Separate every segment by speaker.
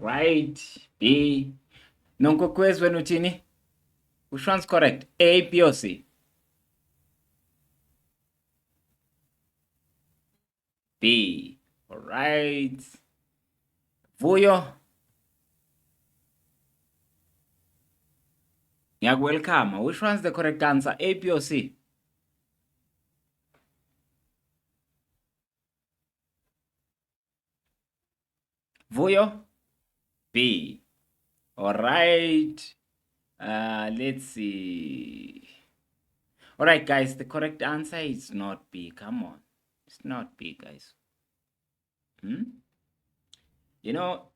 Speaker 1: Right. B. Nonkokwezi wenu uthini? Which one's correct? A, B, or C? B. All right. Vuyo. Welcome. Which one's the correct answer? A, B, or C? Vuyo. B. All right. Let's see. All right, guys. The correct answer is not B. Come on. It's not B, guys. You know,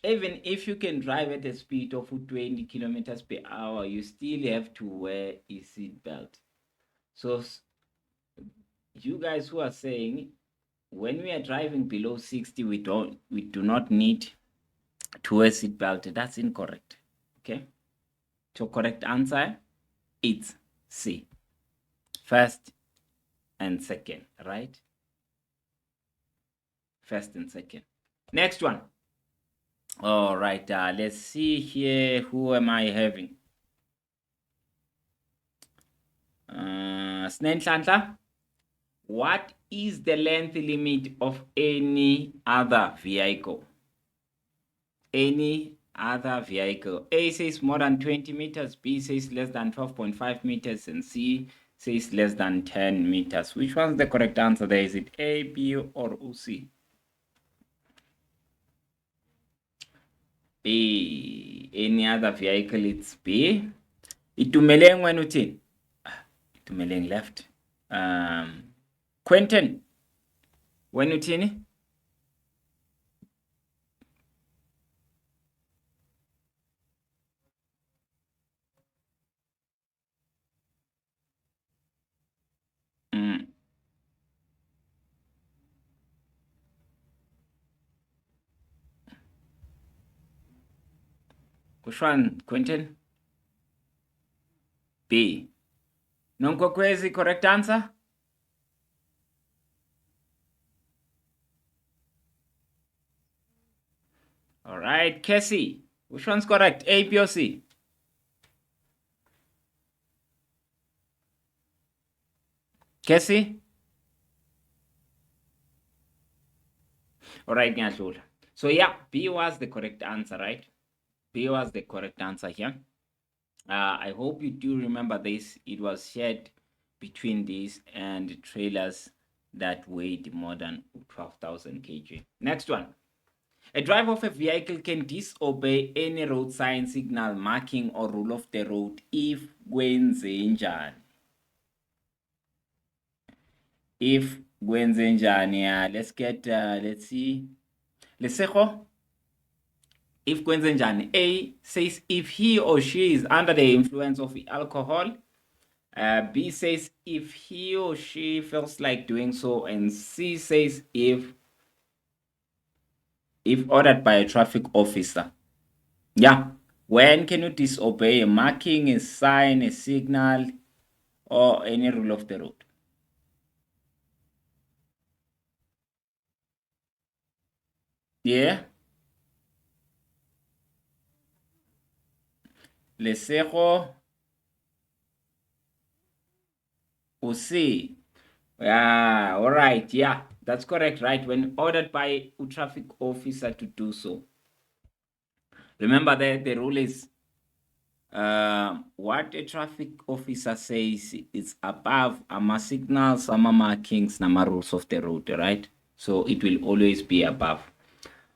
Speaker 1: even if you can drive at a speed of 20 kilometers per hour, you still have to wear a seat belt. So you guys who are saying when we are driving below 60, we do not need to wear seat belt, that's incorrect. Okay. So correct answer, it's C. First and second, right? First and second. Next one. All right, let's see here. Who am I having? Snenhlanhla, what is the length limit of any other vehicle? Any other vehicle. A says more than 20 meters, B says less than 12.5 meters, and C says less than 10 meters. Which one's the correct answer there? Is it A, B, or C? B. Any other vehicle, it's B. Itumeleng wena uthini? Itumeleng left. Quentin, wena uthini? Which one, Quentin? B. Nonkokwezi, correct answer? All right, Cassie, which one's correct? A, B, or C? Cassie? All right, Nyashul. So yeah, B was the correct answer, right? B was the correct answer here. I hope you do remember this. It was shared between these and trailers that weighed more than 12,000 kg. Next one. A driver of a vehicle can disobey any road sign, signal, marking, or rule of the road if kwenzenjani. If kwenzenjani, let's see. Lesego. If kwenzenjani, A says if he or she is under the influence of alcohol. B says if he or she feels like doing so, and C says if ordered by a traffic officer. Yeah. When can you disobey a marking, a sign, a signal, or any rule of the road? Yeah. Lesego. Usi. Yeah, all right. Yeah, that's correct, right? When ordered by a traffic officer to do so. Remember that the rule is what a traffic officer says is above ama signals, ama markings, nama rules of the road, right? So it will always be above.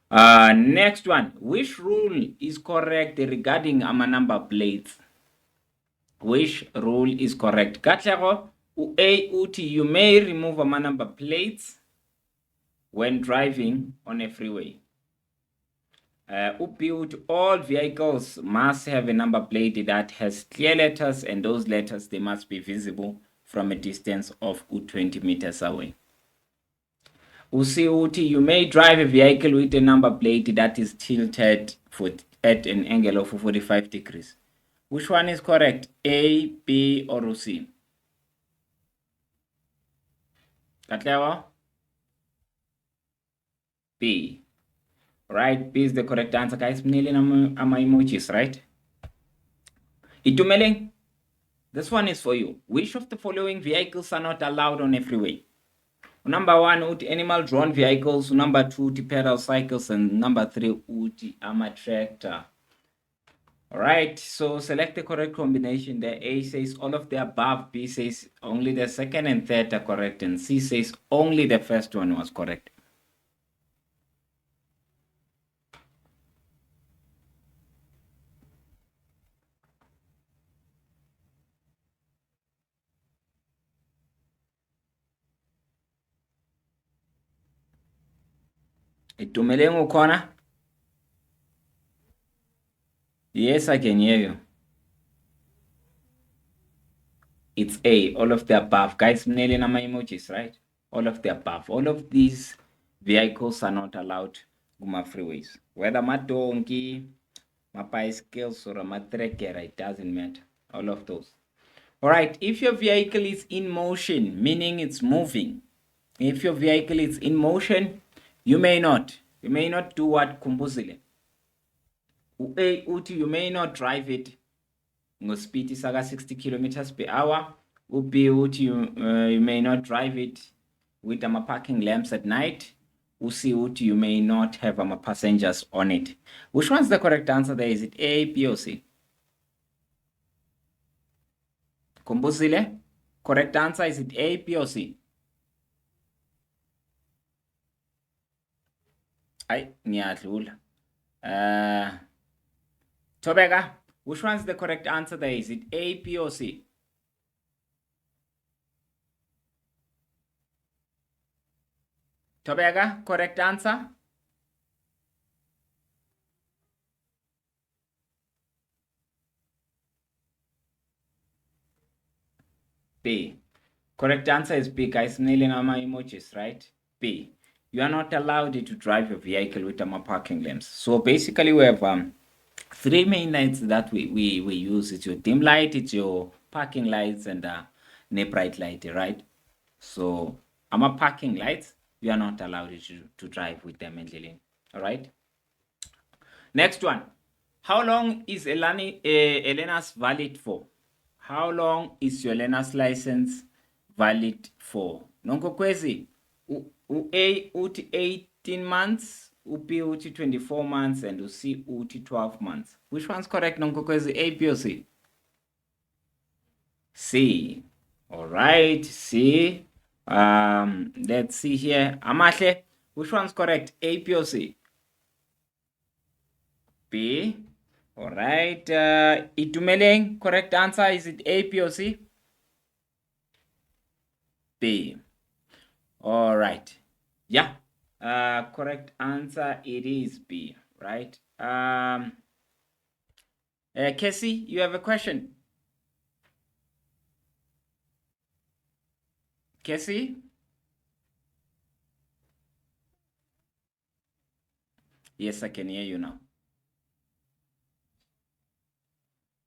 Speaker 1: Next one. Which rule is correct regarding ama number plates? Which rule is correct? Katlego, A uti, you may remove ama number plates when driving on a freeway. All vehicles must have a number plate that has clear letters, and those letters, they must be visible from a distance of 20 meters away. You may drive a vehicle with a number plate that is tilted at an angle of 45 degrees. Which one is correct? A, B, or C? Katlewa? B. Right, B is the correct answer, guys. Mnili ama emojis, right? Itumeleng, this one is for you. Which of the following vehicles are not allowed on a freeway? Number one, animal drawn vehicles. Number two, pedal cycles. And number three, ama tractor. All right, so select the correct combination. The A says all of the above, B says only the second and third are correct, and C says only the first one was correct. Itumeleng ukhona? Yes, I can hear you. It's A, all of the above. Guys, mnele nama emojis, right? All of the above. All of these vehicles are not allowed guma freeways. Whether ma donkey, ma bicycles, or ma trekker, it doesn't matter. All of those. All right, if your vehicle is in motion, meaning it's moving, if your vehicle is in motion, you may not do what Kumbuzile. You may not drive it speed saka 60 kilometers per hour. You may not drive it with parking lamps at night. You may not have passengers on it. Which one's the correct answer there? Is it A, B, or C? Kumbuzile, correct answer, is it A, B, or C? Ay, ngiyadlula. Tobeka, which one's the correct answer there? Is it A, B, or C? Tobeka, correct answer? B. Correct answer is B, guys. Nailing our emojis, right? B. You are not allowed to drive a vehicle with parking lamps. So basically, we have three main lights that we use. It's your dim light, it's your parking lights, and bright light, right? So parking lights, you are not allowed to drive with them in all right? Next one. How long is Elena's valid for? How long is your learner's license valid for? Nonko kwezi, A uti 18 months, B uti 24 months, and C uti 12 months. Which one's correct, Nonko kwezi, A, B, or C? C. All right, C. Let's see here. Amahle, which one's correct, A, B, or C? B. All right. Itumeleng, correct answer, is it A, B, or C? B. All right. Yeah. Correct answer, it is B, right? Casey, you have a question? Casey? Yes, I can hear you now.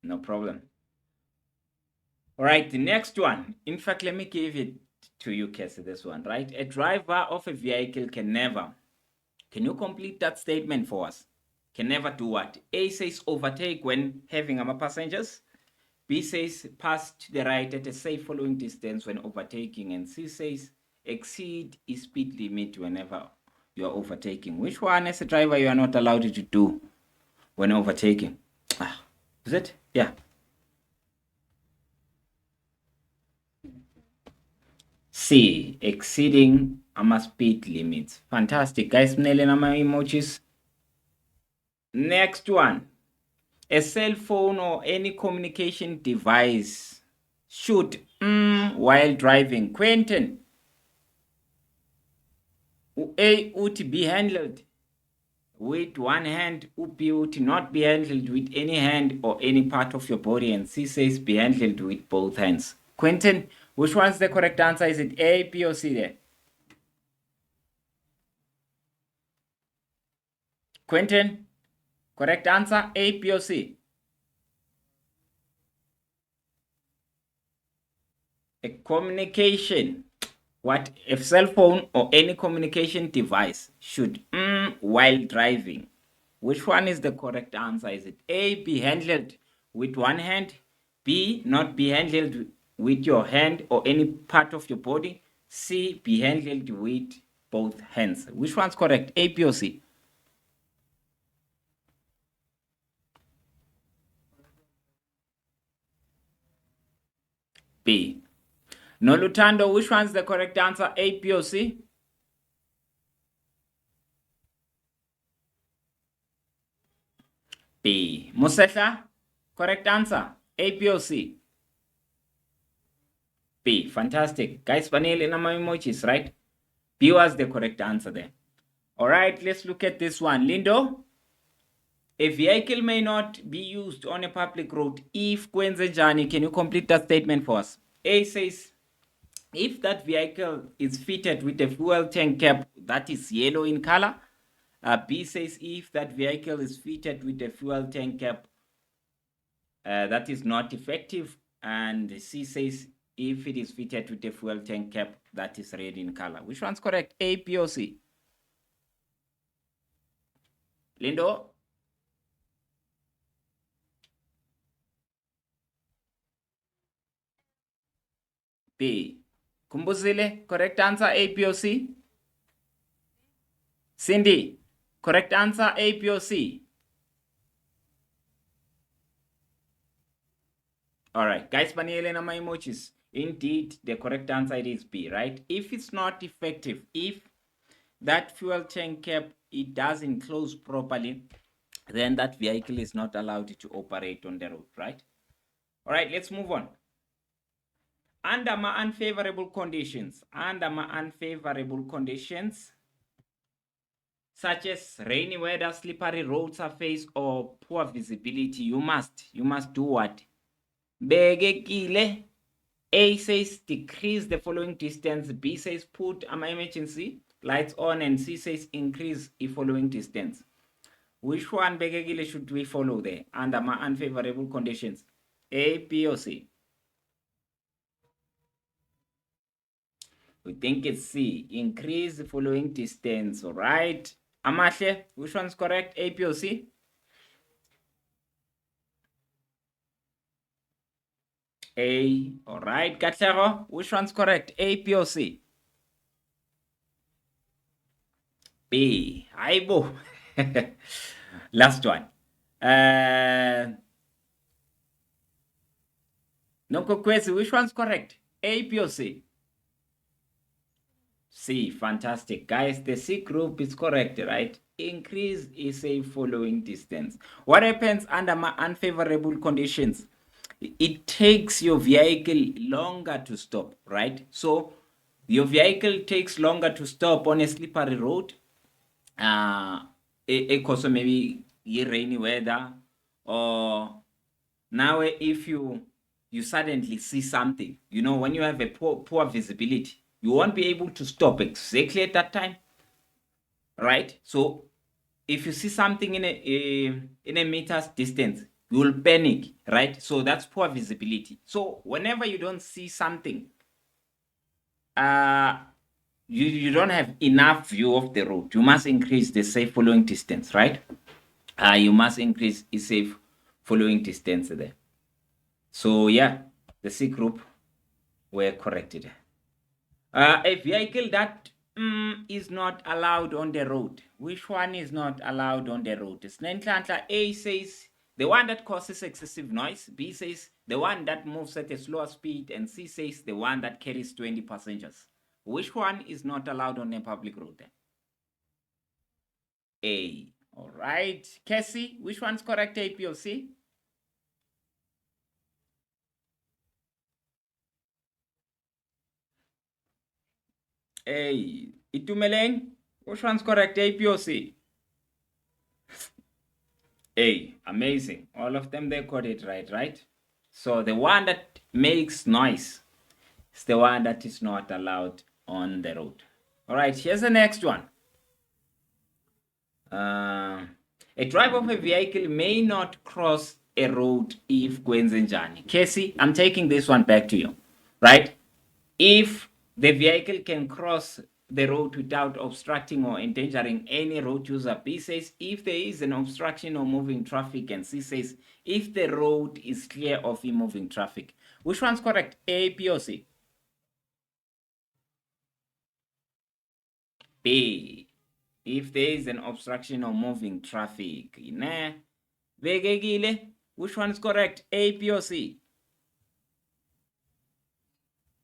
Speaker 1: No problem. All right, the next one. In fact, let me give it to you, Cassie, this one, right? A driver of a vehicle can never. Can you complete that statement for us? Can never do what? A says overtake when having passengers. B says pass to the right at a safe following distance when overtaking. And C says exceed a speed limit whenever you are overtaking. Which one as a driver you are not allowed to do when overtaking? Is it? Yeah. C, exceeding speed limits. Fantastic. Guys, mnele nama emojis. Next one. A cell phone or any communication device should while driving. Quentin. A would be handled with one hand, B would not be handled with any hand or any part of your body, and C says be handled with both hands. Quentin, which one's the correct answer? Is it A, B, or C there? Quentin, correct answer, A, B, or C? A communication What if cell phone or any communication device should while driving? Which one is the correct answer? Is it A, be handled with one hand, B, not be handled with your hand or any part of your body, C, be handled with both hands? Which one's correct? A, B, or C? B. Nolutando, which one's the correct answer? A, B, or C? B. Musehla, correct answer? A, B, or C? B. Fantastic. Guys, panel in my emojis, right? B was the correct answer there. All right, let's look at this one. Lindo, a vehicle may not be used on a public road if Kwenzenjani. Can you complete that statement for us? A says, if that vehicle is fitted with a fuel tank cap that is yellow in color. B says, if that vehicle is fitted with a fuel tank cap that is not effective. And C says, if it is fitted with a fuel tank cap that is red in color. Which one's correct? A, B, or C? Lindo? B. Kumbuzile, correct answer A, B, or C? Cindy, correct answer A, B, or C? All right, guys, Paniele na my emojis. Indeed, the correct answer is B, right? If it's not effective, if that fuel tank cap, it doesn't close properly, then that vehicle is not allowed to operate on the road, right? All right, let's move on. Under my unfavorable conditions, such as rainy weather, slippery road surface, or poor visibility, you must do what? Begekile. A says decrease the following distance. B says put emergency lights on, and C says increase the following distance. Which one Begekile should we follow there under my unfavorable conditions? A, B, or C? We think it's C. Increase the following distance. All right. Amahle, which one's correct? A, B, or C? A. All right. Katlego, which one's correct? A, B, or C? B. Aibo. Last one. Nonkokwezi, which one's correct? A, B, or C? C. Fantastic. Guys, the C group is correct, right? Increase is a following distance. What happens under my unfavorable conditions? It takes your vehicle longer to stop, right? So your vehicle takes longer to stop on a slippery road. Because maybe rainy weather, or now if you suddenly see something, you know, when you have a poor visibility, you won't be able to stop exactly at that time, right? So if you see something in a meter's distance, you will panic, right? So that's poor visibility. So whenever you don't see something, you don't have enough view of the road, you must increase the safe following distance, right? You must increase the safe following distance there. So yeah, the C group were corrected. A vehicle that is not allowed on the road. Which one is not allowed on the road? A says the one that causes excessive noise. B says the one that moves at a slower speed. And C says the one that carries 20 passengers. Which one is not allowed on a public road then? A. All right. Cassie, which one's correct, A, B, or C? A. Itumeleng, which one's correct, A, B, or C? A. Amazing. All of them, they got it right? So the one that makes noise is the one that is not allowed on the road. All right, here's the next one. A driver of a vehicle may not cross a road if Kwenzenjani. Casey, I'm taking this one back to you, right? If The vehicle can cross the road without obstructing or endangering any road user. B says if there is an obstruction or moving traffic, and C says if the road is clear of moving traffic. Which one's correct? A, B, or C? B. If there is an obstruction or moving traffic. Which one is correct? A, B, or C?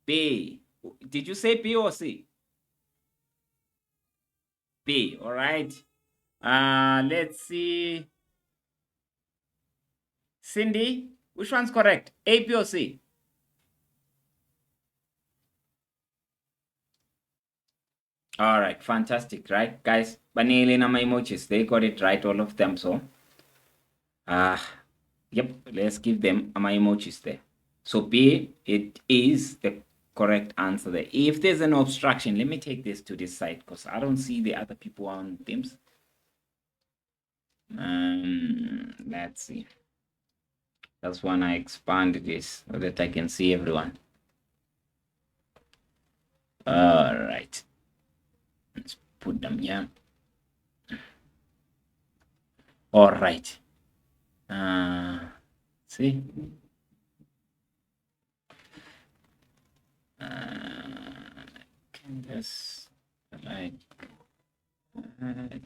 Speaker 1: B. Did you say B or C? B. All right. Let's see. Cindy, which one's correct? A, B, or C? All right, fantastic, right, guys? Banele na my emojis, they got it right, all of them. So, yep, let's give them my emojis there. So B, it is the correct answer there. If there's an obstruction, let me take this to this side because I don't see the other people on Teams. Let's see. That's when I expand this so that I can see everyone. All right. Let's put them here. All right. See? Can just like that.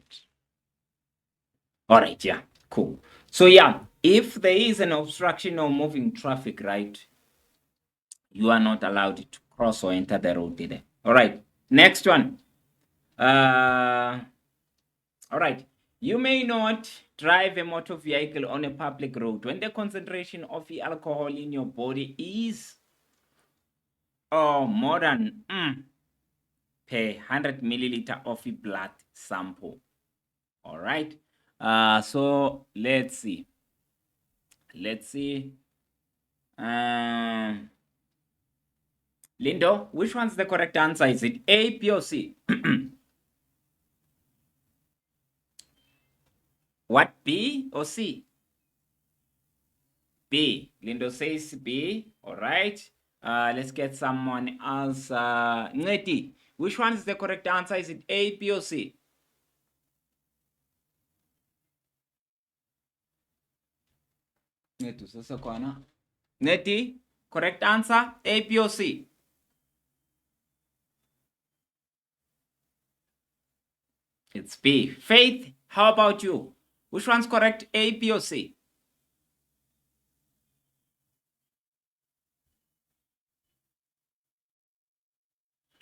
Speaker 1: All right, yeah, cool. So yeah, if there is an obstruction or moving traffic, right, you are not allowed to cross or enter the road there. All right, next one. All right, you may not drive a motor vehicle on a public road when the concentration of the alcohol in your body is more than per 100 milliliter of a blood sample. All right. So let's see. Lindo, which one's the correct answer? Is it A, B, or C? What, B or C? B. Lindo says B. All right. Let's get someone else. Ngeti, which one is the correct answer? Is it A, B, or C? Ngeti, correct answer? A, B, or C? It's B. Faith, how about you? Which one's correct? A, B, or C?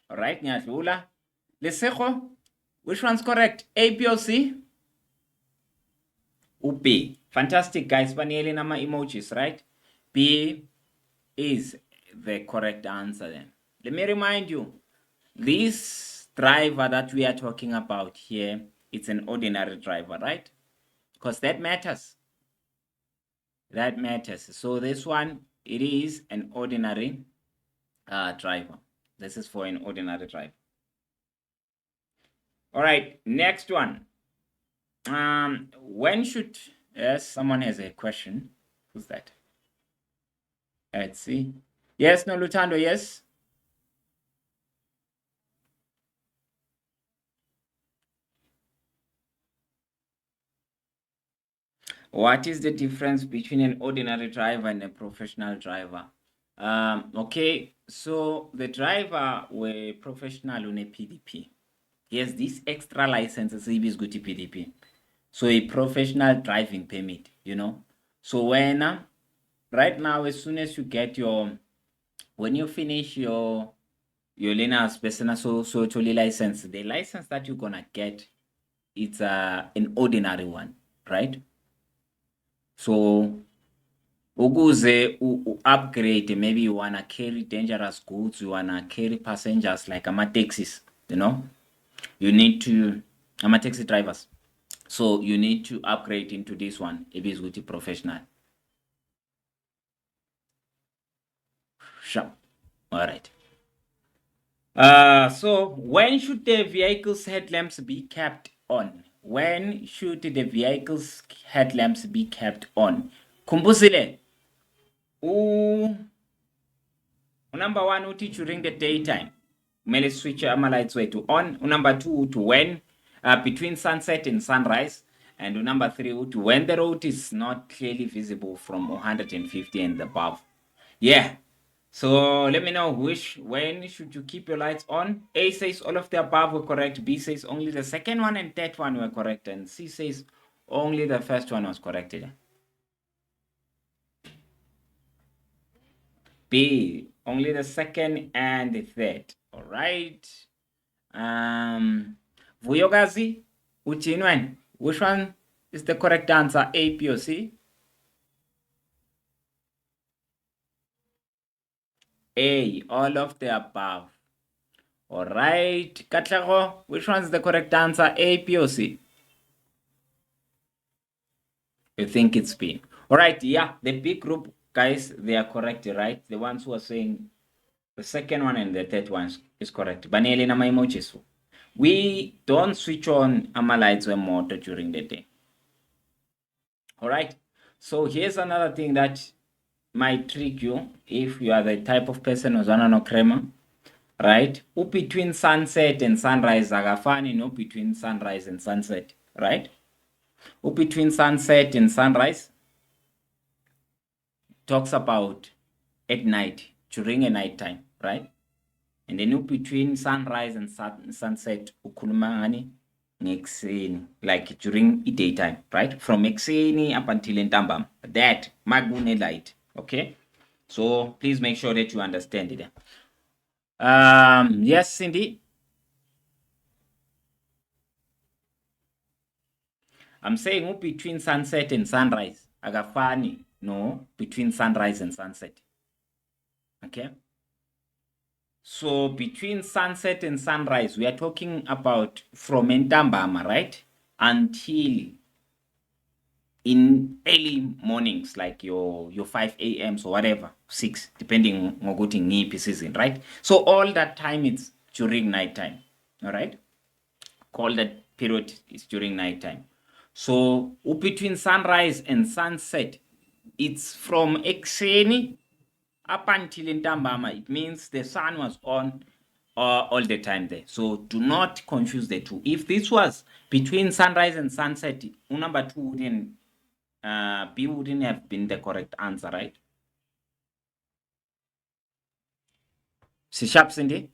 Speaker 1: All right, Nyadlula. Lesego, which one's correct? A, B, or C? B. Fantastic, guys. Banele nama emojis, right? B is the correct answer then. Let me remind you, this driver that we are talking about here, it's an ordinary driver, right? Because that matters. That matters. So this one, it is an ordinary driver. This is for an ordinary driver. All right, next one. When should, yes, someone has a question. Who's that? Let's see. Yes, no, Lutando, yes. What is the difference between an ordinary driver and a professional driver? Okay, so the driver were professional on a PDP. He has this extra license, is good to PDP. So a professional driving permit, you know. So when right now, as soon as you get when you finish your learner's personal so license, the license that you're gonna get, it's an ordinary one, right? So ukuze upgrade, maybe you wanna carry dangerous goods, you wanna carry passengers like taxis, you know, you need to taxi drivers. So you need to upgrade into this one, if it's with a professional. Sure. All right. So when should the vehicle's headlamps be kept on? When should the vehicle's headlamps be kept on? Kumbusile. Number one, uthi during the daytime. kumele switch ama-lights wethu on. Number 2 to when between sunset and sunrise, and number 3 to when the road is not clearly visible from 150 and above. Yeah, so let me know when should you keep your lights on. A says all of the above were correct, B says only the second one and third one were correct, and C says only the first one was corrected. B, only the second and the third. All right. Vuyogazi, which one is the correct answer? A, B, or C? A, all of the above. All right. Katlego, which one is the correct answer? A, B, or C? You think it's B. All right. Yeah, the B group, guys, they are correct, right? The ones who are saying the second one and the third one is correct. Banele na emojis. We don't switch on our lights or motor during the day. All right. So here's another thing that might trick you if you are the type of person who's on no crema, right? Between sunset and sunrise, agafani no between sunrise and sunset, right? Between sunset and sunrise talks about at night, during a night time, right? And then between sunrise and sunset, ukhuluma ngani, like during daytime, right? From ekuseni up until entambama. That magune light, okay? So please make sure that you understand it. Yes, Cindy. I'm saying between sunset and sunrise. Agafani, no, between sunrise and sunset. Okay? So between sunset and sunrise, we are talking about from entambama, right? Until in early mornings, like your 5 a.m. or whatever, 6, depending on what season, right? So all that time it's during nighttime, all right? Call that period is during nighttime. So between sunrise and sunset, it's from ekuseni up until intambama. It means the sun was on all the time there. So do not confuse the two. If this was between sunrise and sunset, number 2 wouldn't B wouldn't have been the correct answer, right? Si sharp, Cindy?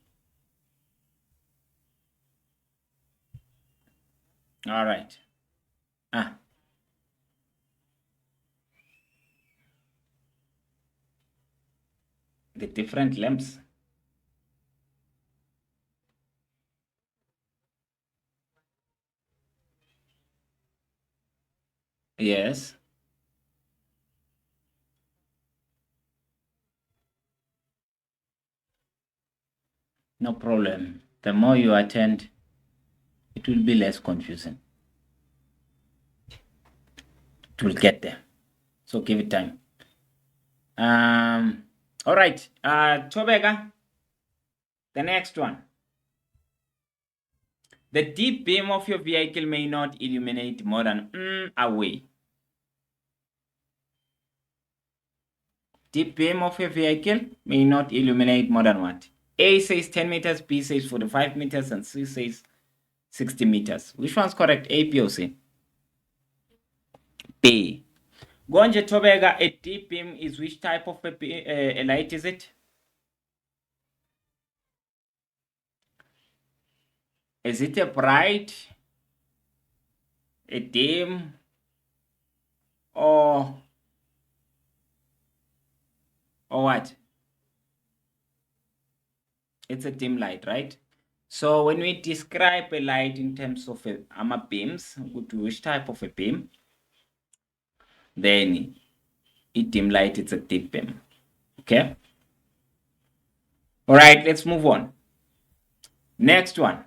Speaker 1: All right. The different lamps. Yes. No problem. The more you attend, it will be less confusing. It will get there. So give it time. All right. Tobeka, the next one. The deep beam of your vehicle may not illuminate more than away. Deep beam of your vehicle may not illuminate more than what? A says 10 meters, B says 45 meters, and C says 60 meters. Which one's correct? A, B, or C? B. Gonje Tobega, a deep beam is which type of a light is it? Is it a bright, a dim, or what? It's a dim light, right? So when we describe a light in terms of beams, which type of a beam, then a dim light, it's a deep beam. Okay? All right, let's move on. Next one.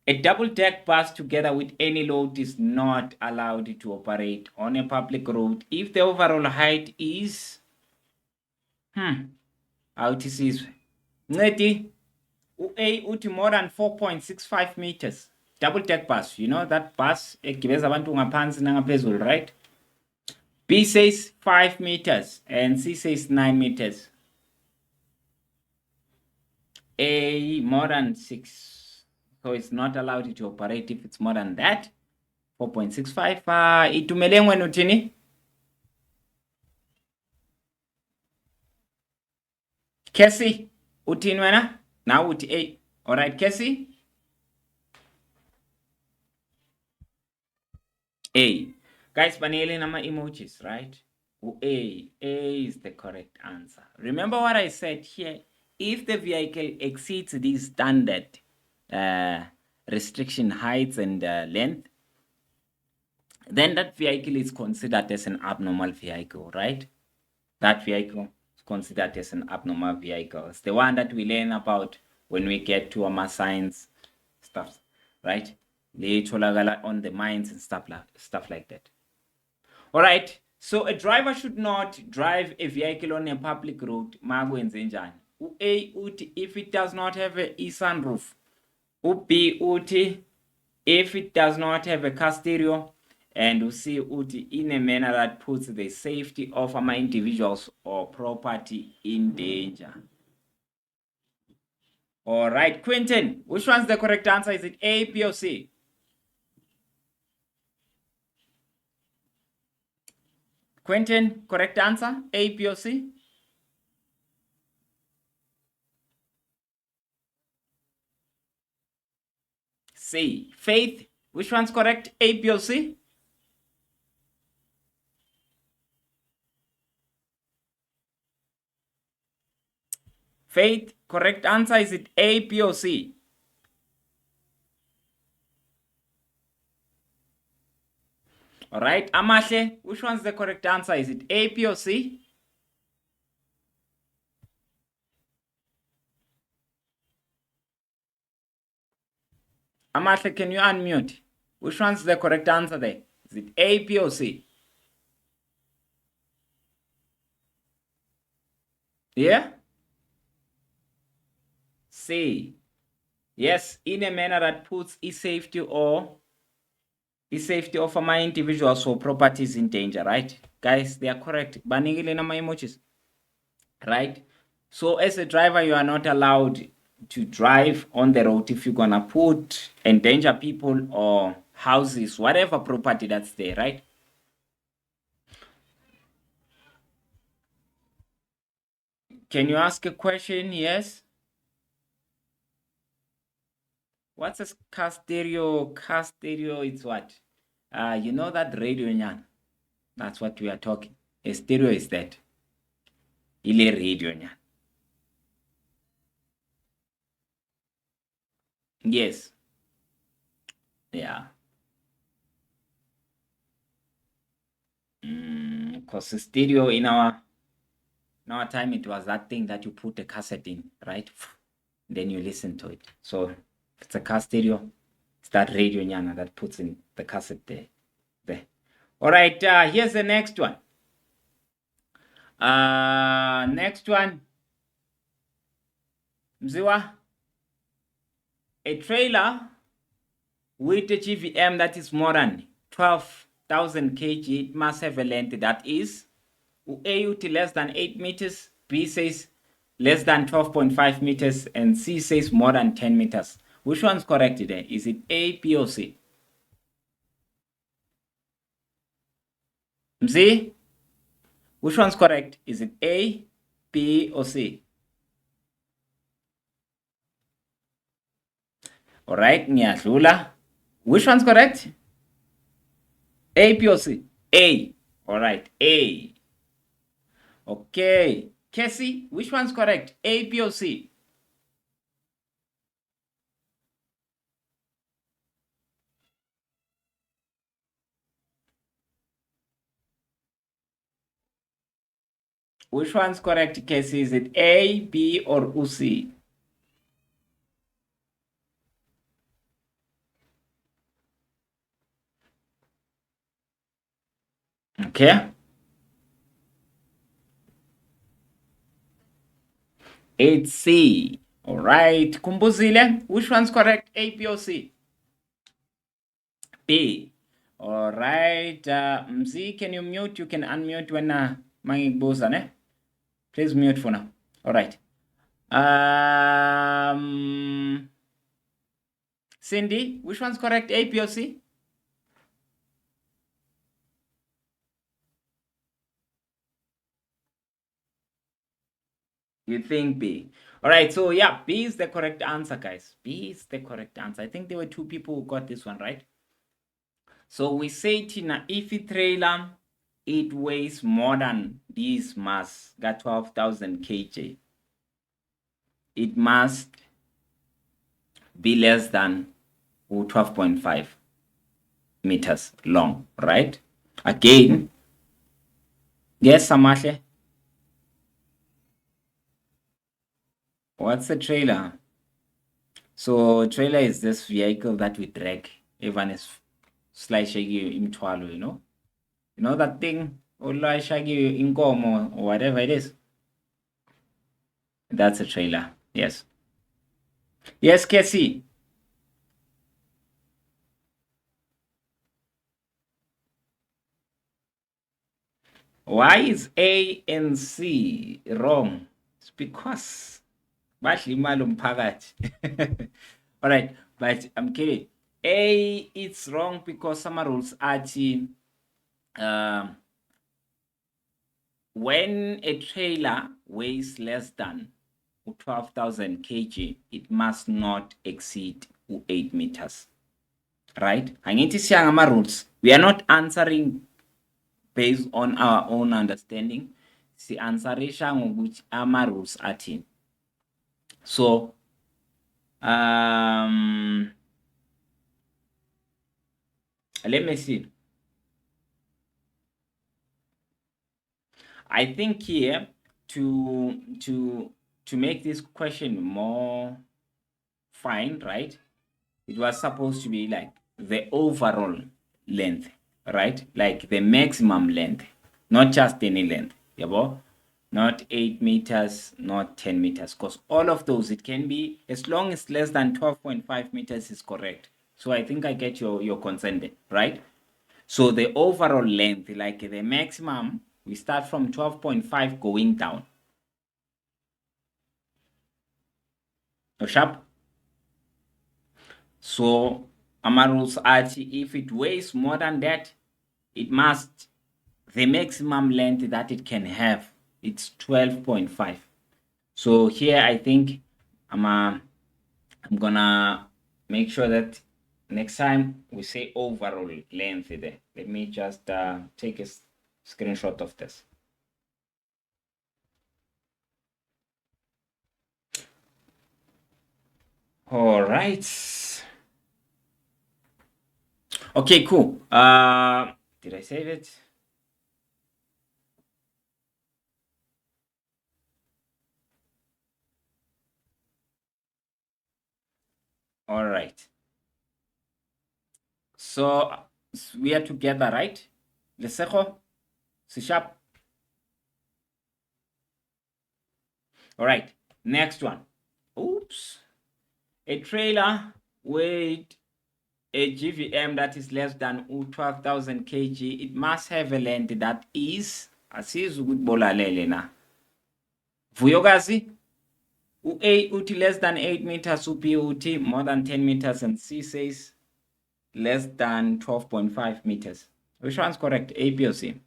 Speaker 1: A double-deck bus together with any load is not allowed to operate on a public road if the overall height is how it is Ncedi, A uthi more than 4.65 meters. Double-deck bus, you know that bus egibeza abantu ngaphansi nangaphezulu, right? B says 5 meters and C says 9 meters. A, more than 6. So it's not allowed to operate if it's more than that. 4.65. Itumele ngwenu uthini? Cassie, uthini wena? Now uthi A. All right, Cassie? A. Guys, banele nama emojis, right? A is the correct answer. Remember what I said here? If the vehicle exceeds these standard restriction heights and length, then that vehicle is considered as an abnormal vehicle, right? That vehicle is considered as an abnormal vehicle. It's the one that we learn about when we get to our science stuff, right? On the mines and stuff like that. All right. So a driver should not drive a vehicle on a public road. A uti if it does not have a sunroof. B uti if it does not have a car stereo. And C uti in a manner that puts the safety of individuals or property in danger. All right, Quentin, which one's the correct answer? Is it A, B, or C? Quentin, correct answer? A, B, or C? C. Faith, which one's correct? A, B, or C? Faith, correct answer, is it A, B, or C? All right, Amahle, which one's the correct answer? Is it A, B, or C? Amahle, can you unmute? Which one's the correct answer there? Is it A, B, or C? Yeah? C. Yes, in a manner that puts safety of my individuals or properties in danger, right? Guys, they are correct. Banigile nama emojis. Right? So as a driver, you are not allowed to drive on the road if you're gonna put endanger people or houses, whatever property that's there, right? Can you ask a question? Yes. What's a car stereo? Car stereo is what? You know that radio nyan. That's what we are talking. A stereo is that. Ile radio nyan. Yes. Yeah. Because stereo in our time, it was that thing that you put a cassette in, right? Then you listen to it. So if it's a car stereo, it's that radio nyana that puts in the cassette there. All right, here's the next one. Next one. Mziwa, a trailer with a GVM that is more than 12,000 kg, it must have a length that is AUT less than 8 meters, B says less than 12.5 meters, and C says more than 10 meters. Which one's correct today? Is it A, B, or C? Mzi? Which one's correct? Is it A, B, or C? All right, ngiyadlula. Which one's correct? A, B, or C? A. All right, A. Okay. Cassie, which one's correct? A, B, or C? Which one's correct, Cassie? Is it A, B, or C? Okay. It's C. All right. Kumbuzile, which one's correct? A, B, or C? B. All right. Mzi, can you mute? You can unmute when mangikubuza, ne? Please mute for now. All right. Cindy, which one's correct? A, B, or C? You think B. All right, so yeah, B is the correct answer, guys. B is the correct answer. I think there were 2 people who got this one right. So we say, Tina, if a trailer, it weighs more than this mass, got 12,000 kg, it must be less than 12.5 meters long, right? Again, yes, Samahle? What's a trailer? So trailer is this vehicle that we drag even is slashing imthwalo, you know? You know that thing? Ulashagi inkomo or whatever it is. That's a trailer. Yes. Yes, Casey. Why is A and C wrong? It's because badla imali umphakathi. All right, but I'm kidding. A, it's wrong because some rules athi when a trailer weighs less than 12,000 kg, it must not exceed 8 meters. Right? Angithi siya ngama rules. We are not answering based on our own understanding. Si answerisha ngokuthi ama rules athini. So let me see. I think here to make this question more fine, right? It was supposed to be like the overall length, right? Like the maximum length, not just any length. Yabo? Not 8 meters, not 10 meters, because all of those, it can be, as long as less than 12.5 meters is correct. So I think I get your concern there, right? So the overall length, like the maximum, we start from 12.5 going down. No sharp? So Amaru's athi, if it weighs more than that, it must, the maximum length that it can have, it's 12.5. So here I think I'm gonna make sure that next time we say overall length there. Let me just take a screenshot of this. All right. Okay, cool. Did I save it? All right. So we are together, right? Lesego, sharp. All right. Next one. Oops. A trailer with a GVM that is less than 12,000 kg, it must have a length that is, asizukubolalele na. Vuyokazi, A uti less than 8 meters, B uti more than 10 meters, and C says less than 12.5 meters. Which one's correct, A, B, or C?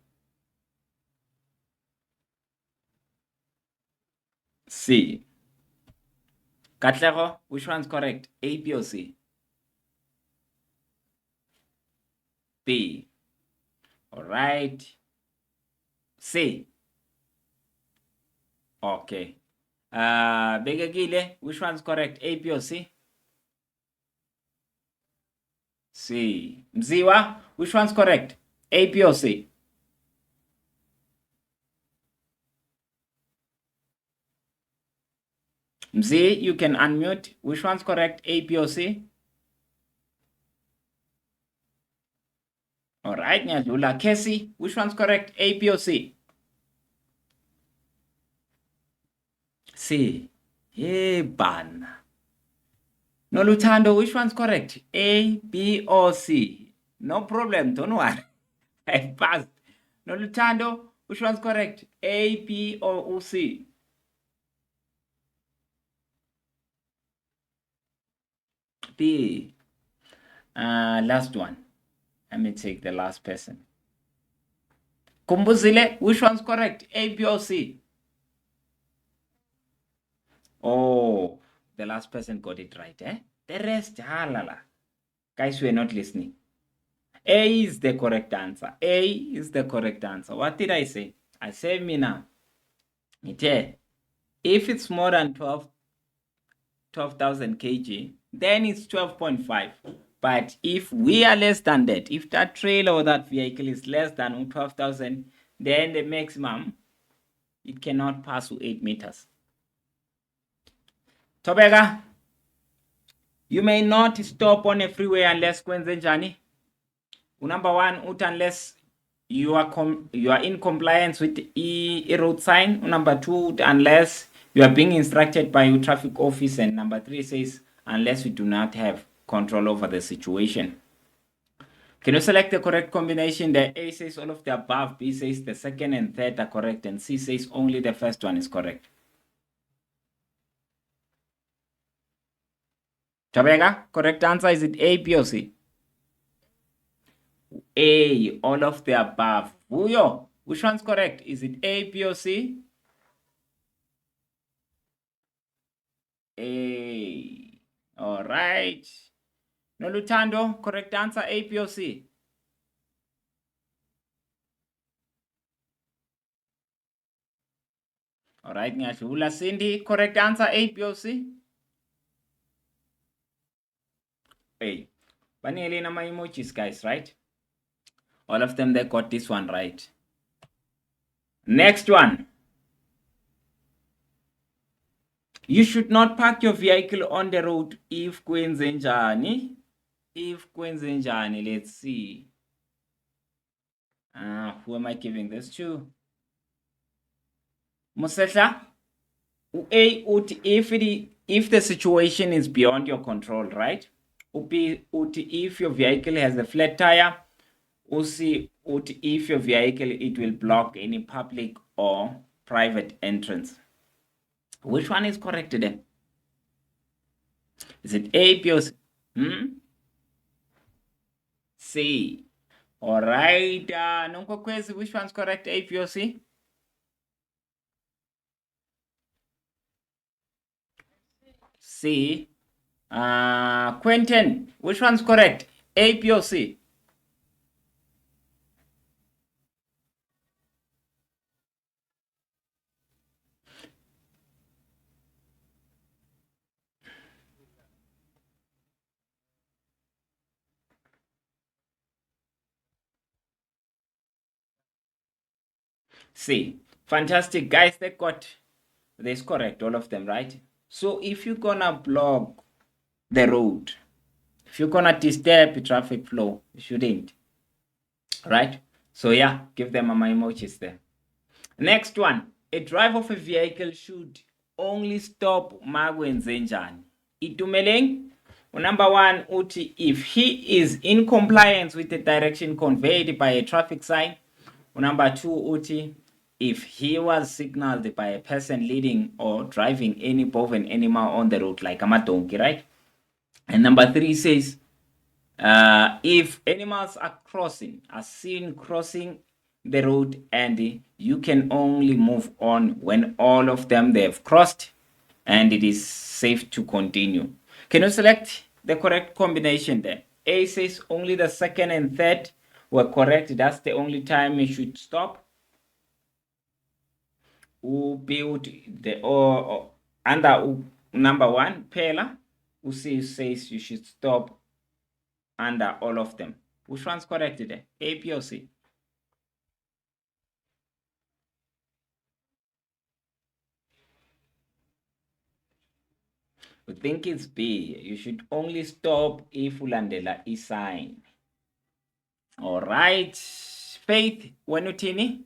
Speaker 1: C. Katlego, which one's correct, A, B, or C? B. All right. C. Okay. Begegile, which one's correct, A, B, or C? C. Mziwa, which one's correct, A, B, or C? Mzi, you can unmute. Which one's correct, A, B, or C? All right, Nyadula. Casey, which one's correct, A, B, or C? C. Hey, ban. Nolutando, which one's correct, A, B, or C? No problem, don't worry. I passed. Nolutando, which one's correct, A, B, or C? The last one. Let me take the last person. Kumbuzile, which one's correct? A, B, or C? Oh, the last person got it right, eh? The rest, halala. Guys, we're not listening. A is the correct answer. A is the correct answer. What did I say? I said, Mina, if it's more than 12,000 kg, then it's 12.5. But if we are less than that, if that trailer or that vehicle is less than 12,000, then the maximum, it cannot pass to 8 meters. Tobeka, you may not stop on a freeway unless kwenze njani. Number one, unless you are in compliance with a road sign. Number two, unless you are being instructed by your traffic office. And number three says, unless you do not have control over the situation. Can you select the correct combination? The A says all of the above, B says the second and third are correct, and C says only the first one is correct. Tabega, correct answer, is it A, B, or C? A, all of the above. Vuyo, which one's correct? Is it A, B, or C? A. All right. Nolutando, correct answer, A, B, or C? All right, Nyashula Cindy, correct answer, A, B, or C? A. Banele na my emojis, guys, right? All of them, they got this one right. Next one. You should not park your vehicle on the road if kwenze njani. If kwenze njani, let's see. Who am I giving this to? Musesha? A, if the situation is beyond your control, right? If your vehicle has a flat tire, if your vehicle, it will block any public or private entrance. Which one is correct then? Is it A, B, or C? C. All right. Nonkokwezi, which one's correct? A, B, or C? C. Quentin, which one's correct? A, B, or C? C. Fantastic, guys. They got this correct, all of them, right? So if you're gonna block the road, if you're gonna disturb the traffic flow, you shouldn't, right? So yeah, give them my emojis there. Next one, a driver of a vehicle should only stop makwenze njani. Itumeleng, number one, uti, if he is in compliance with the direction conveyed by a traffic sign. Number two, uti, if he was signaled by a person leading or driving any boven animal on the road, like a donkey, right? And number three says, if animals are seen crossing the road, and you can only move on when all of them they have crossed and it is safe to continue. Can you select the correct combination there? A says only the second and third were correct. That's the only time you should stop. Who build the under number one, Pela, who says you should stop under all of them. Which one's correct there? A, B, or C? We think it's B. You should only stop if ulandela sign. All right. Faith, Wanutini.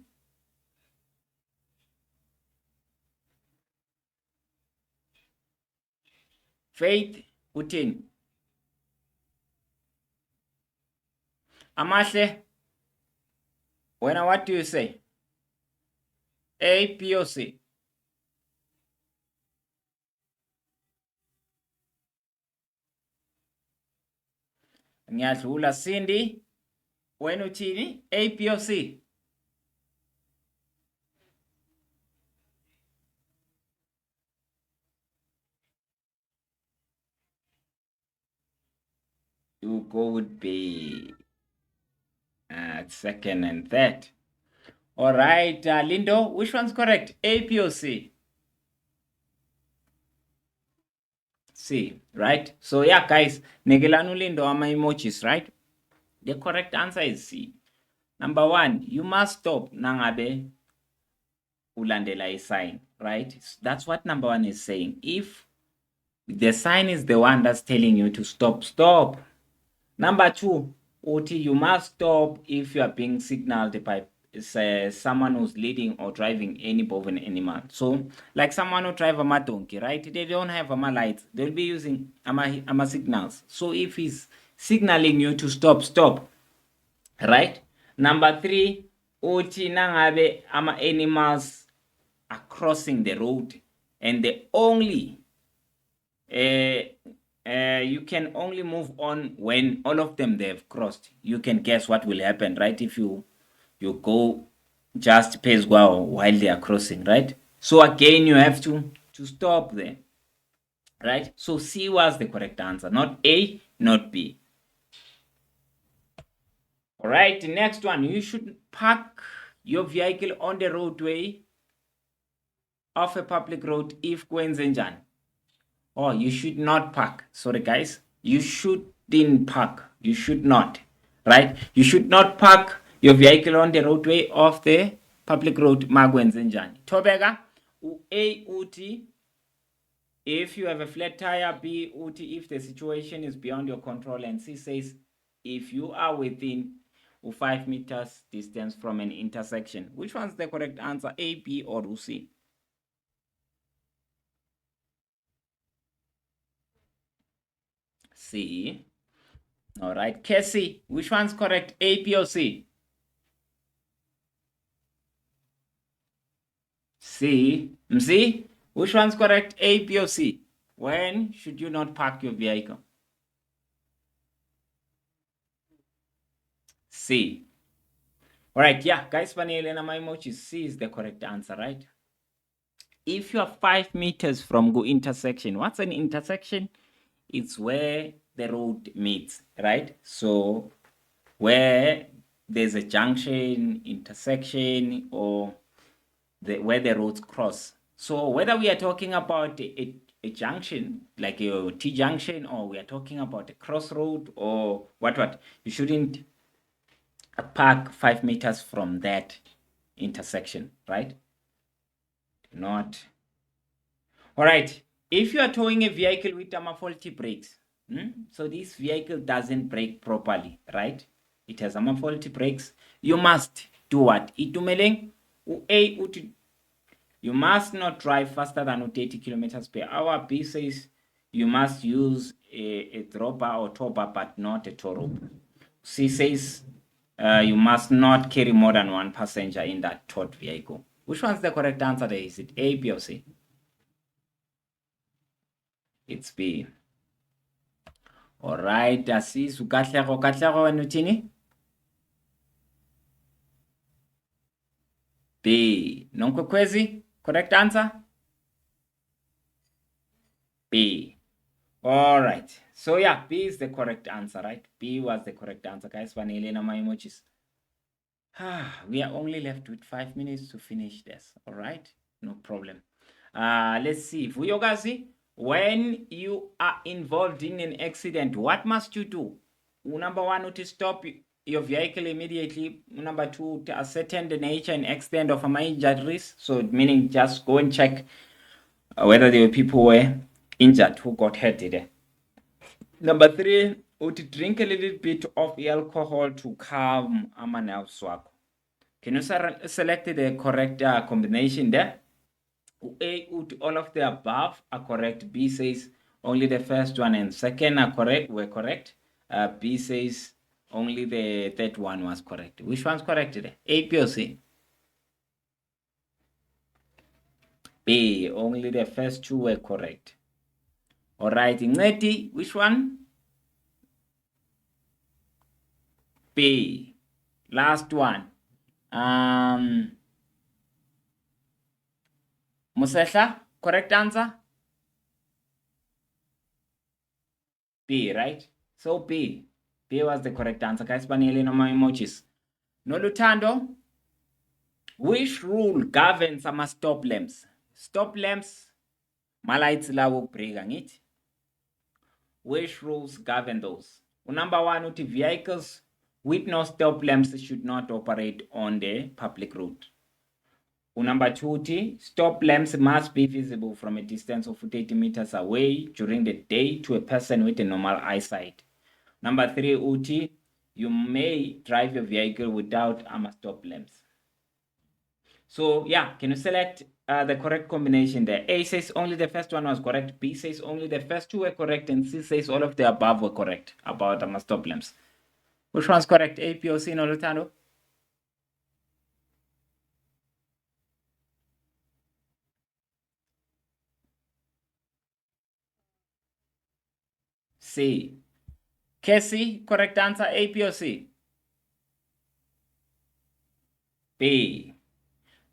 Speaker 1: Faith, Utin. Amashe, what do you say? A, B, or C? Ngiyadlula. Cindy, wena uthini? A, B or C? You go with B. Second and third. All right, Lindo, which one's correct? A, B or C? C, right? So yeah, guys, Negelanu Lindo ama emojis, right? The correct answer is C. Number 1, you must stop nangabe ulandela sign, right? That's what number 1 is saying. If the sign is the one that's telling you to stop, stop. Number 2, Oti, you must stop if you are being signaled by someone who's leading or driving any moving animal. So, like someone who drive a donkey, right? They don't have lights. They'll be using ama signals. So, if he's signaling you to stop, stop, right? Number 3, Oti nangabe ama animals are crossing the road and the only you can only move on when all of them they've crossed. You can guess what will happen, right? If you go just pace while they are crossing, right? So again, you have to stop there, right? So C was the correct answer, not A, not B. All right, next one. You should park your vehicle on the roadway of a public road if Gwenzenjan. Oh, you should not park. Sorry, guys. You shouldn't park. You should not. Right? You should not park your vehicle on the roadway of the public road. Magwenzenjani. Tobega. A uti. If you have a flat tire. B uti. If the situation is beyond your control. And C says if you are within 5 meters distance from an intersection. Which one's the correct answer? A, B, or C? C. All right, Cassie, which one's correct? A, B, or C? C. Mzi, which one's correct? A, B, or C? When should you not park your vehicle? C. All right, yeah, guys, Vanilla my emoji, C is the correct answer, right? If you are 5 meters from go intersection, what's an intersection? It's where the road meets, right? So where there's a junction, intersection, or where the roads cross. So whether we are talking about a junction, like a T junction, or we are talking about a crossroad or what, you shouldn't park 5 meters from that intersection, right? Not. All right. If you are towing a vehicle with faulty brakes, so this vehicle doesn't brake properly, right? It has faulty brakes. You must do what? Itumeleng, you must not drive faster than 30 kilometers per hour. B says you must use a dropper or topper, but not a tow rope. C says you must not carry more than one passenger in that towed vehicle. Which one's the correct answer there? Is it A, B, or C? It's B. All right, Assis, Katlego, and Utini? B. Nonkokwezi, correct answer? B. All right. So yeah, B is the correct answer, right? B was the correct answer, guys. Vanilla my emojis. We are only left with 5 minutes to finish this. All right, no problem. Let's see. Vuyogazi, when you are involved in an accident, what must you do? Number 1, to stop your vehicle immediately. Number 2, to ascertain the nature and extent of my injuries. So meaning just go and check whether the people were injured who got hurt there. Number 3, to drink a little bit of alcohol to calm ama nerves wakho. Can you select the correct combination there? A, all of the above are correct. B says only the first one and second are correct. Were correct. B says only the third one was correct. Which one's correct today? A, B, or C? B. Only the first 2 were correct. All right, Ngeti, which one? B. Last one. Musehla, correct answer? B, right? So B. B was the correct answer. Guys, banele no my emojis. Nolutando, which rule governs some stop lamps? Stop lamps, malights lawo brega ngithi. Which rules govern those? Number one, uti vehicles with no stop lamps should not operate on the public road. Number two, uti stop lamps must be visible from a distance of 80 meters away during the day to a person with a normal eyesight. Number three, uti you may drive your vehicle without stop lamps. So yeah, can you select the correct combination there? A says only the first one was correct. B says only the first two were correct. And C says all of the above were correct about stop lamps. Which one's correct? A, B, or C, Nolutando? C. Casey, correct answer, A, B, or C? B.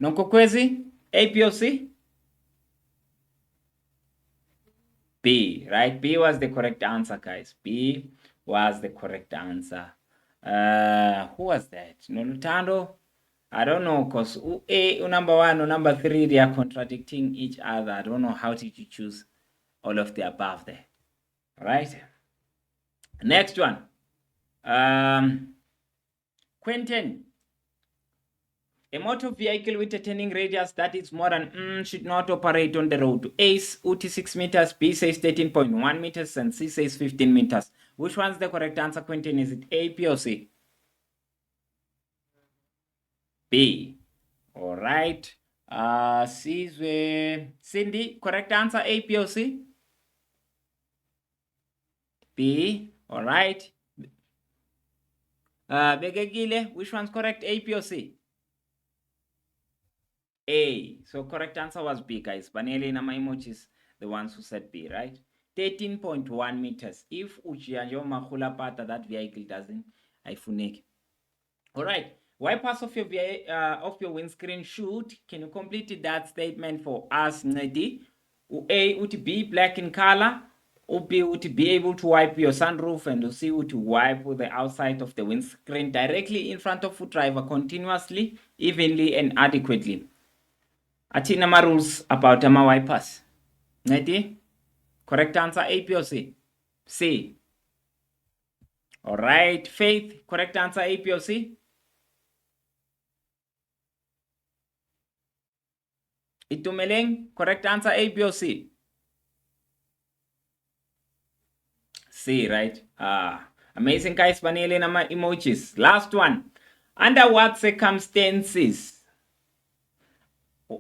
Speaker 1: Nonkokwezi, A, B, or C? B, right? B was the correct answer, guys. B was the correct answer. Who was that? Nolutando? I don't know, because number one or number three, they are contradicting each other. I don't know how did you choose all of the above there. All right. Next one. Quentin. A motor vehicle with a turning radius that is more than should not operate on the road. A UT 6 meters, B says 13.1 meters, and C says 15 meters. Which one's the correct answer, Quentin? Is it A, B, or C? B. All right. Cindy, correct answer, A, B, or C? B. All right. Begegile, which one's correct, A, B, or C? A. So correct answer was B, guys. Banele na my emojis, the ones who said B, right? 13.1 meters. If uchianjo mahula pata, that vehicle doesn't, aifuneki. All right. Wipers of your windscreen should. Can you complete that statement for us, Nedi? A would be black in color. B would be able to wipe your sunroof, and C would wipe the outside of the windscreen directly in front of the driver continuously, evenly, and adequately. Atina ma rules about my wipers. Nedi? Correct answer, A, B, or C? C. All right. Faith, correct answer, A, B, or C? Itumeleng, correct answer, A, B, or C? C, right? Amazing, guys. Banele na my emojis. Last one. Under what circumstances?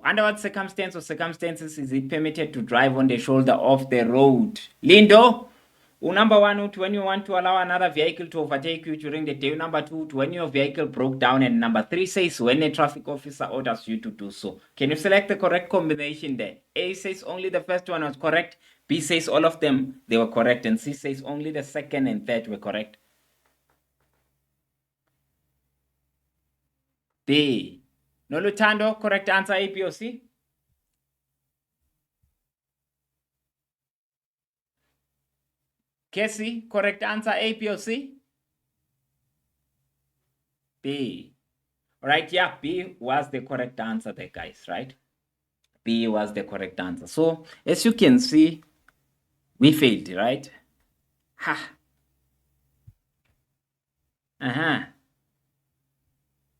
Speaker 1: Under what circumstances is it permitted to drive on the shoulder of the road? Lindo, number one, when you want to allow another vehicle to overtake you during the day. Number two, when your vehicle broke down. And number three says when a traffic officer orders you to do so. Can you select the correct combination there? A says only the first one was correct. B says all of them, they were correct. And C says only the second and third were correct. B. Nolutando, correct answer, A, B, or C? Casey, correct answer, A, B, or C? B. All right, yeah, B was the correct answer there, guys, right? B was the correct answer. So, as you can see, we failed, right? Ha.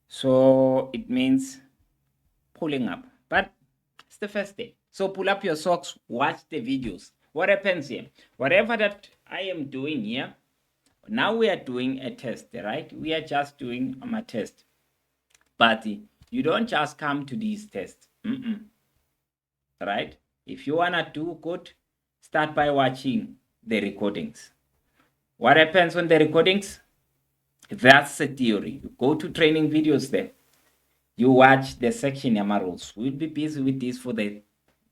Speaker 1: So, it means pulling up. But it's the first day. So, pull up your socks, watch the videos. What happens here? Whatever that I am doing here, now we are doing a test, right? We are just doing a test. But you don't just come to these tests. Right? If you want to do good, start by watching the recordings. What happens on the recordings? That's the theory. You go to training videos there. You watch the section rules. We'll be busy with this for the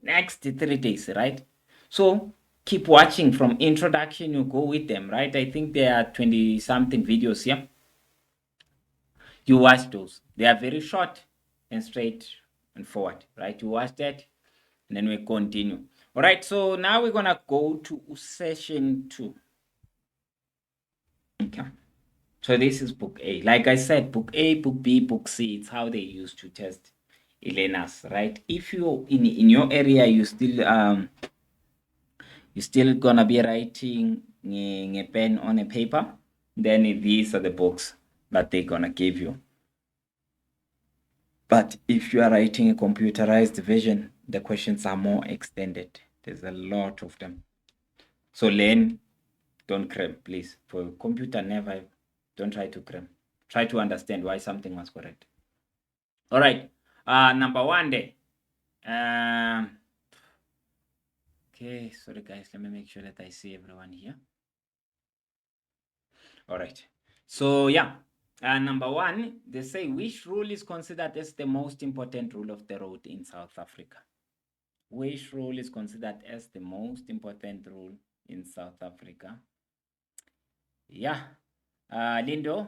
Speaker 1: next 3 days, right? So keep watching from introduction. You go with them, right? I think there are 20-something videos here. You watch those. They are very short and straight and forward, right? You watch that and then we continue. All right, so now we're gonna go to session 2. Okay. So this is book A. Like I said, book A, book B, book C, it's how they used to test e-learners, right? If you in your area you still gonna be writing a pen on a paper, then these are the books that they're gonna give you. But if you are writing a computerized version, the questions are more extended. There's a lot of them. So learn, don't cram, please. For computer, never, don't try to cram. Try to understand why something was correct. All right, number 1 there. Okay, sorry guys, let me make sure that I see everyone here. All right, so yeah, number 1, they say, which rule is considered as the most important rule of the road in South Africa? Which rule is considered as the most important rule in South Africa? Yeah, Lindo,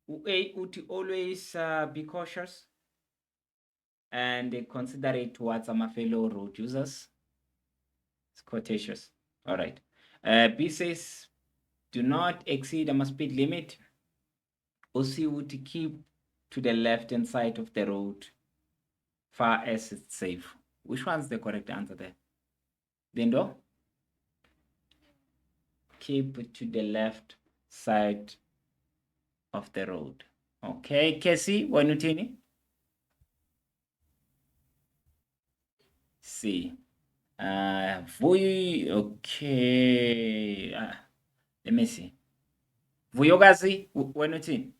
Speaker 1: uti always be cautious and considerate towards my fellow road users. It's quotations. All right. B says, do not exceed the speed limit. OC would keep to the left-hand side of the road far as it's safe. Which one's the correct answer there? Lindo? Keep to the left side of the road. Okay, Casey, Wanutini? C. Okay. Let me see. Vuyogazi, Wanutini?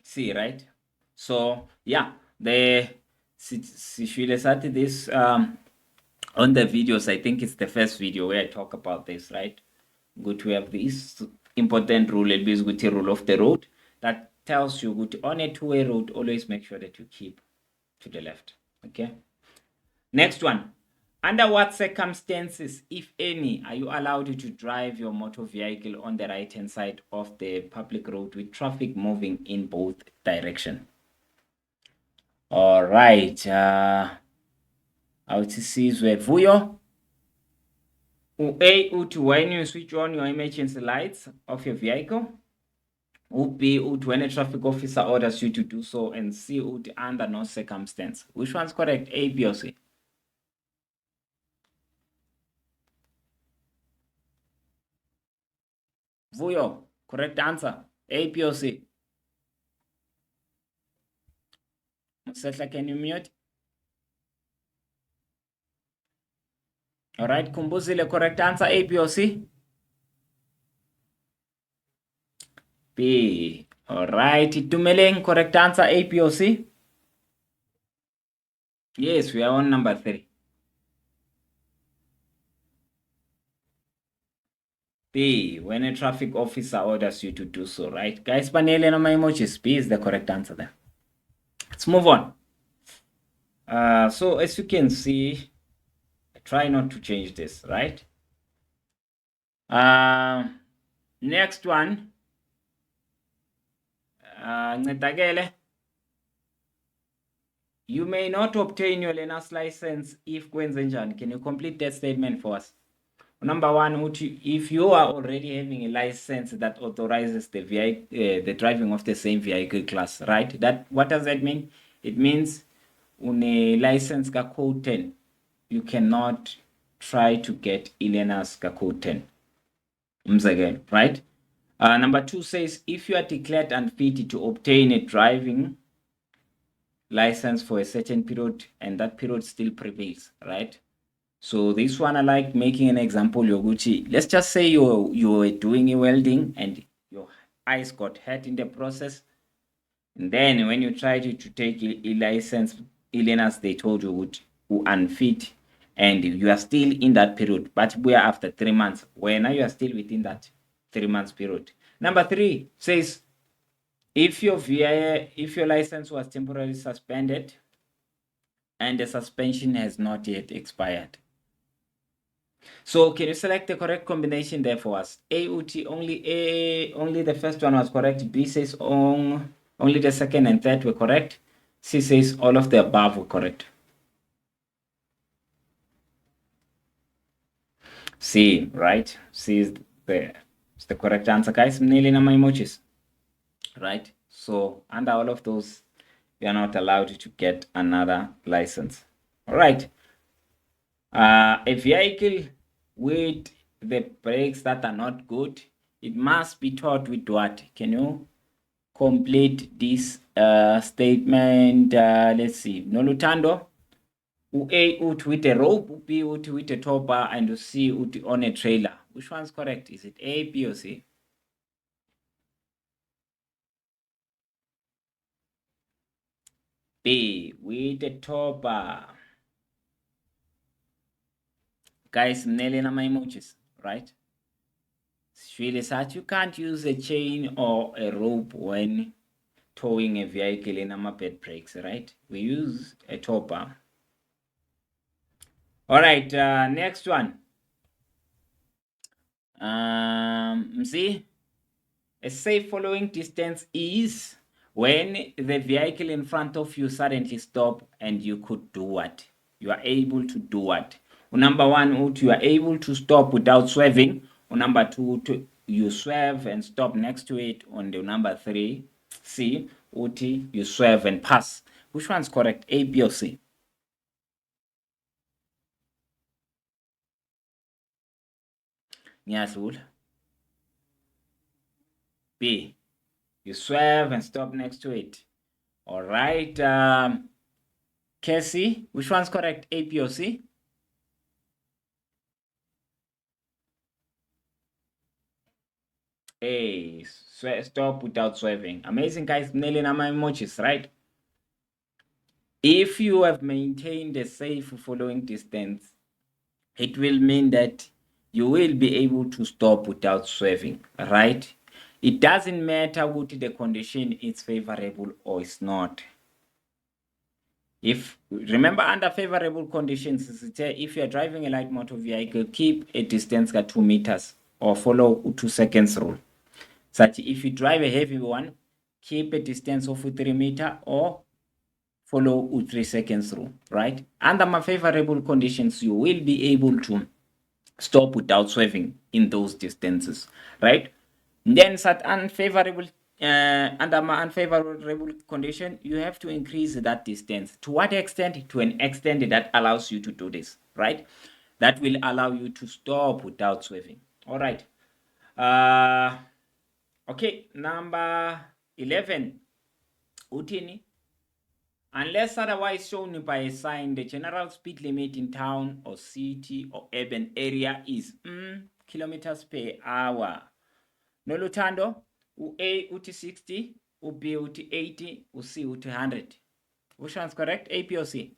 Speaker 1: C, right? So yeah, the Sishwile this on the videos. I think it's the first video where I talk about this, right? Good to have this important rule, it is good rule of the road that tells you good on a two-way road, always make sure that you keep to the left. Okay. Next one. Under what circumstances, if any, are you allowed to drive your motor vehicle on the right-hand side of the public road with traffic moving in both directions? All right. Awuthisizwe Vuyo. A, when you switch on your emergency lights of your vehicle. B, when a traffic officer orders you to do so. And C, under no circumstance. Which one's correct? A, B, or C? Vuyo, correct answer. A, B, or C? Setla, can you mute? All right, Kumbuzile, correct answer. A, B, or C? B. All right, Tumeleng, correct answer. A, B, or C? Yes, we are on number 3. B, when a traffic officer orders you to do so, right? Guys, panele no my emojis. B is the correct answer there. Let's move on. So as you can see, I try not to change this, right? Next one. You may not obtain your learner's license if Kwenzenjan. Can you complete that statement for us? Number 1, if you are already having a license that authorizes the driving of the same vehicle class, right? What does that mean? It means une license ka code 10, you cannot try to get e-learners ka code 10. Again, right? Number 2 says, if you are declared unfit to obtain a driving license for a certain period and that period still prevails, right? So this one, I like making an example, Yoguchi. Let's just say you were doing a welding and your eyes got hurt in the process. And then when you tried to take a license, e-learners, they told you would unfit and you are still in that period, but we are after 3 months. Well, now you are still within that 3 months period. Number 3 says, if your license was temporarily suspended and the suspension has not yet expired. So can you select the correct combination there for us? Only the first one was correct. B says only the second and third were correct. C says all of the above were correct. C, right? C is the correct answer, guys. Mnili na my emojis. Right? So under all of those, you are not allowed to get another license. All right. A vehicle with the brakes that are not good, it must be taught with what? Can you complete this statement? Let's see. Nolutando, A uthi with a rope, B uthi with a topper, and C uthi on a trailer. Which one's correct? Is it A, B, or C? B, with a topper. Guys, nailing my emojis, right? Really such you can't use a chain or a rope when towing a vehicle in a bed brakes, right? We use a topper. All right, next one. See, a safe following distance is when the vehicle in front of you suddenly stop and you could do what? You are able to do what? Number one, you are able to stop without swerving. Number two, you swerve and stop next to it. On the number three, C, you swerve and pass. Which one's correct? A, B, or C? Nyasul. B. You swerve and stop next to it. All right. Casey, which one's correct? A, B, or C? A. Stop without swerving. Amazing, guys. Nailing my emojis, right? If you have maintained a safe following distance, it will mean that you will be able to stop without swerving, right? It doesn't matter what the condition is favorable or it's not. If remember under favorable conditions, if you're driving a light motor vehicle, keep a distance of 2 meters or follow 2 seconds rule. Such if you drive a heavy one, keep a distance of 3 meters or follow 3 seconds rule, right? Under my favorable conditions, you will be able to stop without swerving in those distances, right? Then such unfavorable under my unfavorable condition, you have to increase that distance. To what extent? To an extent that allows you to do this, right? That will allow you to stop without swerving. All right. Okay, number 11. Utini. Unless otherwise shown by a sign, the general speed limit in town or city or urban area is kilometers per hour. Nolutando, A uti 60, B uti 80, C uti 100. Which one's correct? A, B, or C?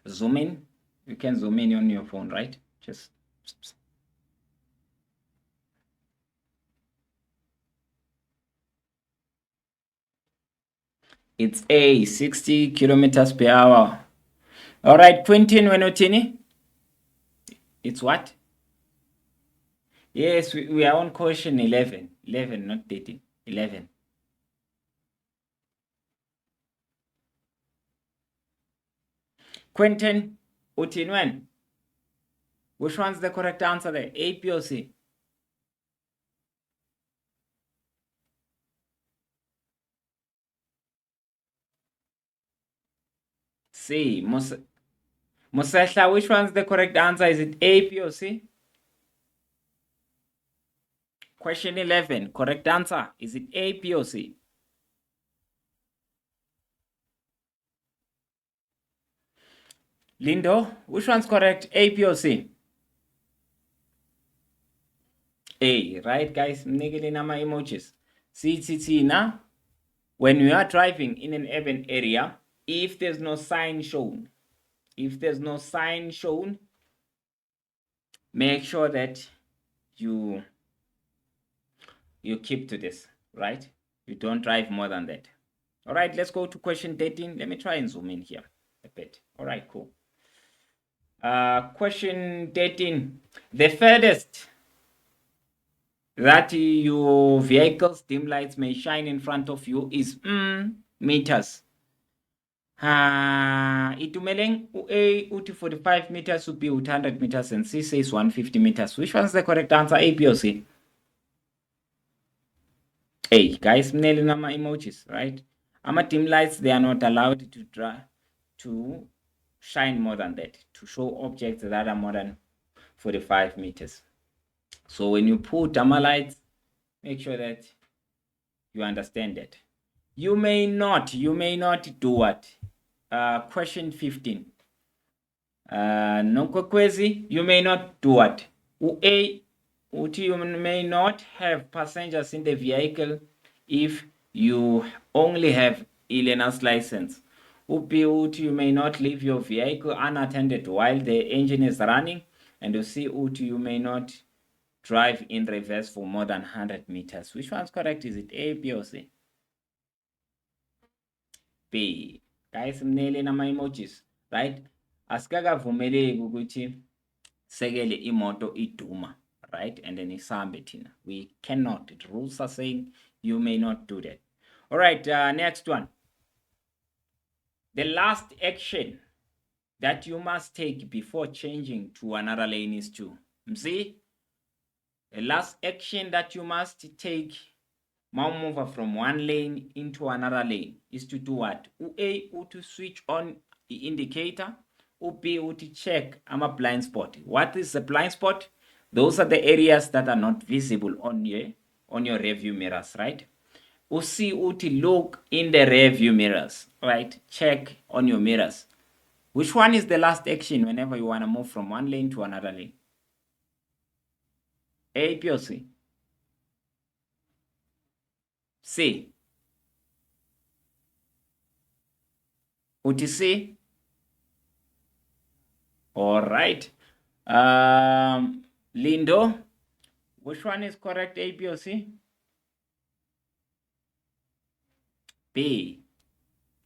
Speaker 1: Zoom in. You can zoom in on your phone, right? Just. It's A, 60 kilometers per hour. All right, Quentin Wenotini. It's what? Yes, we are on question 11. 11, not 13. 11. Quentin Utinwen. Which one's the correct answer there? A, B, or C? C. Musehla, which one's the correct answer? Is it A, B, or C? Question 11. Correct answer. Is it A, B, or C? Lindo, which one's correct? A, B, or C? A, right, guys? Mnigili nama emojis. See, now, when you are driving in an urban area, if there's no sign shown, make sure that you you keep to this, right? You don't drive more than that. All right, let's go to question 13. Let me try and zoom in here a bit. All right, cool. Question 13. The furthest that your vehicle's dim lights may shine in front of you is meters. Itumeleng A uti 45 meters would be 100 meters and C says 150 meters. Which one's the correct answer? A, B, or C? A. Guys, mnele nama emojis, right? Ama dim lights, they are not allowed to shine more than that, to show objects that are more than 45 meters. So when you put ama lights, make sure that you understand that. You may not do what? Question 15. Nonkokwezi, you may not do what? A, you may not have passengers in the vehicle if you only have a learner's license. B, you may not leave your vehicle unattended while the engine is running. And C, you may not drive in reverse for more than 100 meters. Which one's correct? Is it A, B, or C? B. Guys, mnele nama emojis, right? Asikakavumeleki ukuthi sekele imoto iduma, right? And then isambe thina. We cannot. The rules are saying you may not do that. All right, next one. The last action that you must take before changing to another lane is to, see? The last action that you must take move from one lane into another lane is to do what? A, to switch on the indicator. B, to check a blind spot. What is a blind spot? Those are the areas that are not visible on your rear view mirrors, right? C, to look in the rear view mirrors, right? Check on your mirrors. Which one is the last action whenever you want to move from one lane to another lane? A, B, or C? C. Uti C? All right. Lindo, which one is correct, A, B, or C? B.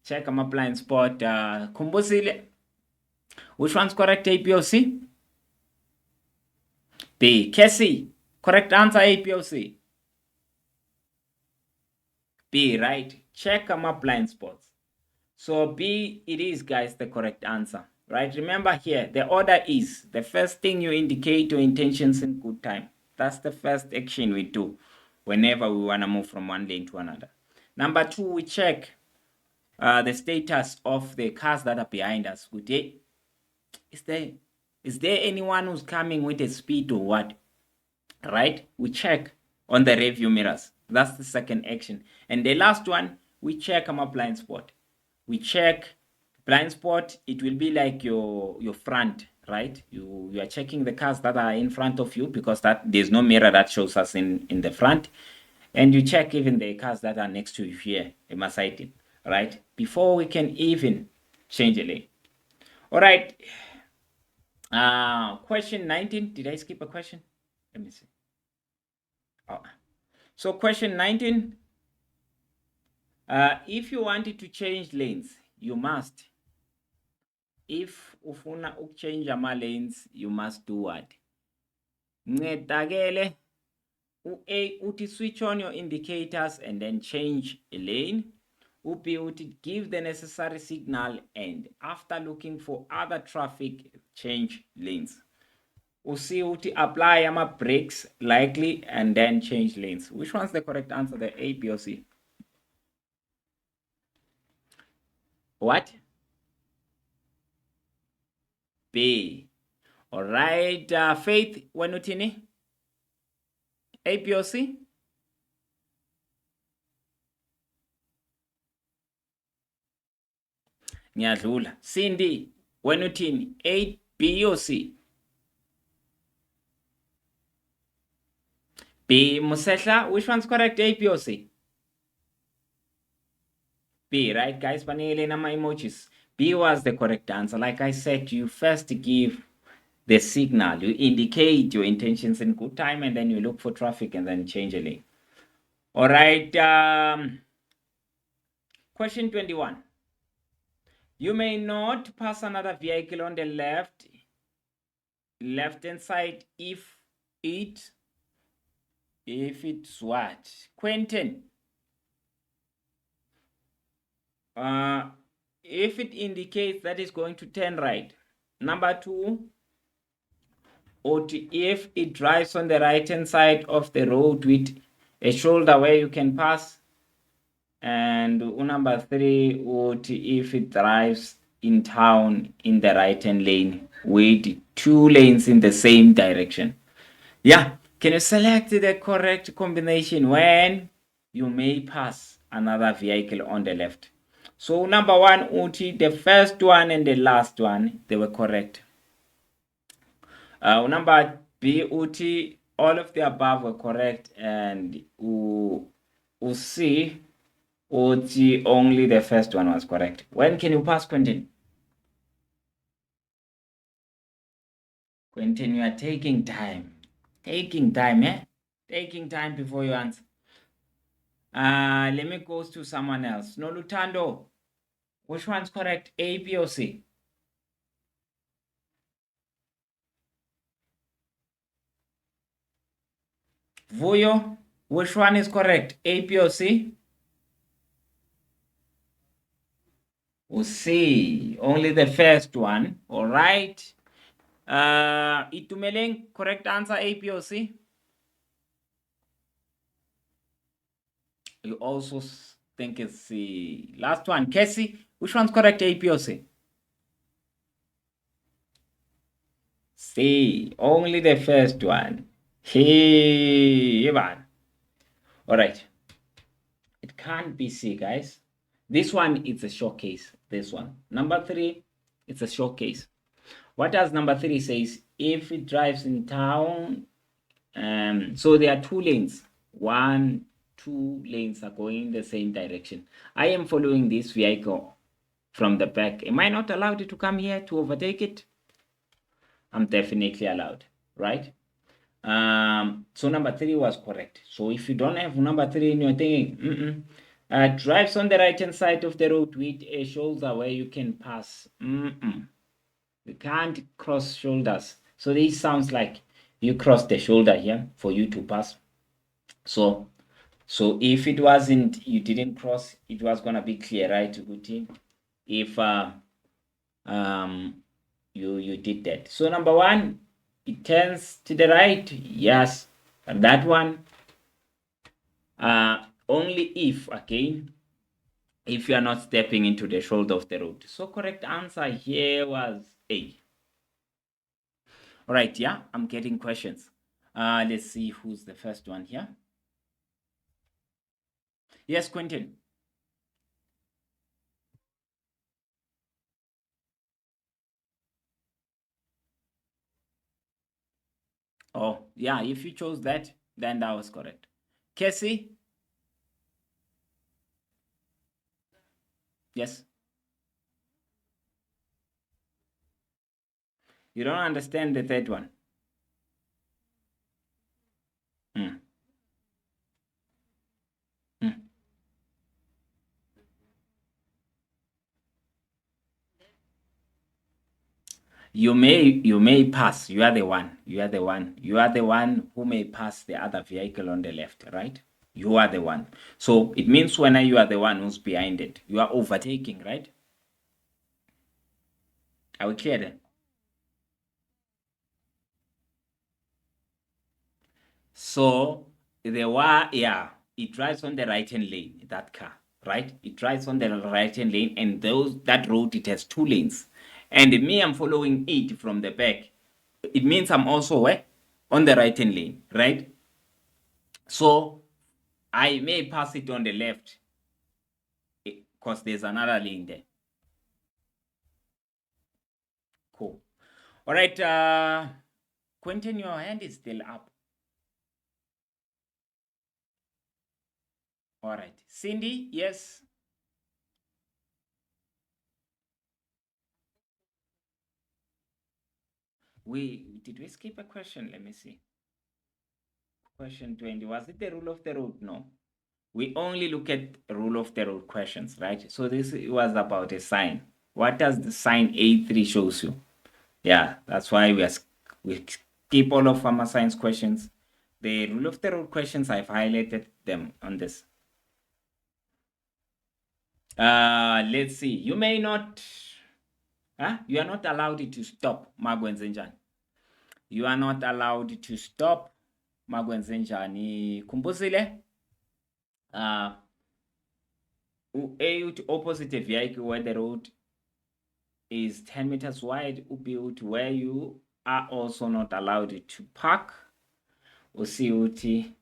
Speaker 1: Check my blind spot. Kumbusile, which one's correct, A, B, or C? B. Cassie, correct answer, A, B, or C? B, right? Check my blind spots. So B, it is, guys, the correct answer, right? Remember here, the order is the first thing you indicate your intentions in good time. That's the first action we do whenever we want to move from one lane to another. Number 2, we check the status of the cars that are behind us. Is there anyone who's coming with a speed or what? Right? We check on the rear view mirrors. That's the second action. And the last one, we check our blind spot. We check blind spot. It will be like your front, right? You are checking the cars that are in front of you because there's no mirror that shows us in the front. And you check even the cars that are next to you here, Masaitin, right? Before we can even change a lane. All right. Question 19. Did I skip a question? Let me see. Oh. So question 19. If you wanted to change lanes, you must. If ufuna change ama lanes, you must do what? Ncedakele A, uti switch on your indicators and then change a lane. B, uti give the necessary signal and after looking for other traffic, change lanes. C, uti apply ama brakes likely and then change lanes. Which one's the correct answer? The A, B, or C? What? B. All right, Faith Wanutini? A, B, or C? Ngiyadlula. Cindy Wanutini? A, B, or C? B. Musehla, which one's correct? A, B, or C? B, right, guys? Panele nama emojis. B was the correct answer. Like I said, you first give the signal. You indicate your intentions in good time, and then you look for traffic and then change a lane. All right. Question 21. You may not pass another vehicle on the left-hand side if it's what? Quentin. If it indicates that it's going to turn right. Number 2, or if it drives on the right hand side of the road with a shoulder where you can pass. And number 3, would if it drives in town in the right hand lane with 2 lanes in the same direction. Yeah, can you select the correct combination when you may pass another vehicle on the left? So number 1, Uti, the first one and the last one, they were correct. Number B, Uti, all of the above were correct, and C, Uti, only the first one was correct. When can you pass, Quentin? Quentin, you are taking time. Taking time, eh? Taking time before you answer. Let me go to someone else. Nolutando, which one's correct? A, B, or C? Vuyo, which one is correct? A, B, or C? Or C, only the first one. All right. Itumeleng, correct answer A, B, or C? You also think it's C. Last one, Casey, which one's correct? A, B, or C? C, only the first one. Hey, man. All right. It can't be C, guys. This one, it's a showcase. This one. Number 3, it's a showcase. What does number 3 says? If it drives in town, so there are 2 lanes. 1, 2 lanes are going in the same direction. I am following this vehicle from the back. Am I not allowed to come here to overtake it? I'm definitely allowed, right? So number 3 was correct. So if you don't have number 3 in your thinking, drives on the right hand side of the road with a shoulder where you can pass. You can't cross shoulders. So this sounds like you cross the shoulder here for you to pass. So if it wasn't, you didn't cross, it was gonna be clear, right, Guti? If you did that. So number 1, it turns to the right. Yes, and that one, only if, again, if you are not stepping into the shoulder of the road. So correct answer here was A. All right, yeah, I'm getting questions. Let's see who's the first one here. Yes, Quentin. Oh, yeah, if you chose that, then that was correct. Casey? Yes. You don't understand the third one. Mm. Mm. You may pass. You are the one. You are the one. You are the one who may pass the other vehicle on the left, right? You are the one. So it means when you are the one who's behind it, you are overtaking, right? Are we clear then? So yeah, it drives on the right hand lane, that car, right? It drives on the right hand lane, and that road, it has 2 lanes. And me, I'm following it from the back. It means I'm also on the right hand lane, right? So I may pass it on the left because there's another lane there. Cool. All right, Quentin, your hand is still up. All right. Cindy, yes. Did we skip a question? Let me see. Question 20. Was it the rule of the road? No. we only look at rule of the road questions, right? So this was about a sign. What does the sign A3 shows you? Yeah, that's why we keep all of Pharma Science questions. The rule of the road questions, I've highlighted them on this. Let's see. You may not, you are not allowed to stop. Magwenzenjani. You are not allowed to stop. Magwenzenjani. Kumbusile. A to opposite a vehicle where the road is 10 meters wide. Ubi where you are also not allowed to park. Usiuti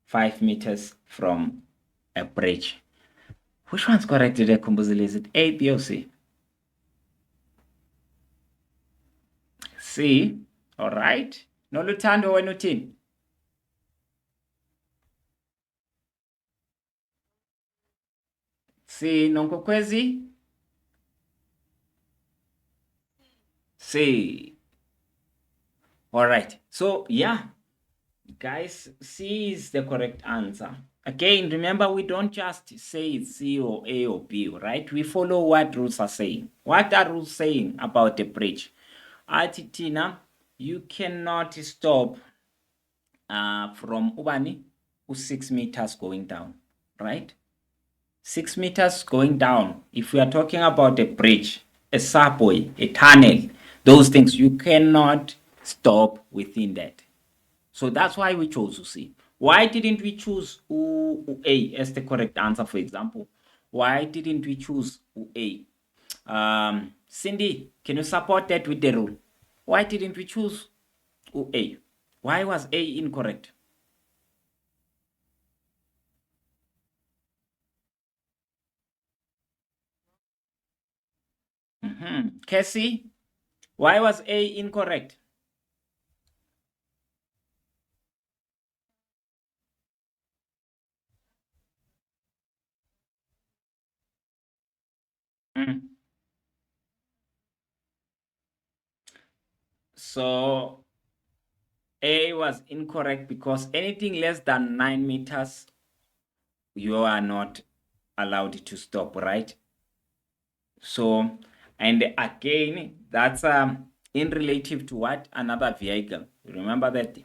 Speaker 1: 5 meters from a bridge. Which one's correct today, Kumbuzile? Is it A, B, or C? C. All right. Nolutando wenutin. C. Nonkokwezi. C. All right. So, yeah, guys, C is the correct answer. Again, remember, we don't just say it's C or A or B, right? We follow what rules are saying. What are rules saying about the bridge? Atitina, you cannot stop from Ubani 6 meters going down, right? 6 meters going down. If we are talking about a bridge, a subway, a tunnel, those things, you cannot stop within that. So that's why we chose C. Why didn't we choose A as the correct answer, for example? Why didn't we choose A? Cindy, can you support that with the rule? Why didn't we choose A? Why was A incorrect? Cassie, why was A incorrect? So A was incorrect because anything less than 9 meters, you are not allowed to stop, right? So, and again, that's in relative to what? Another vehicle. Remember that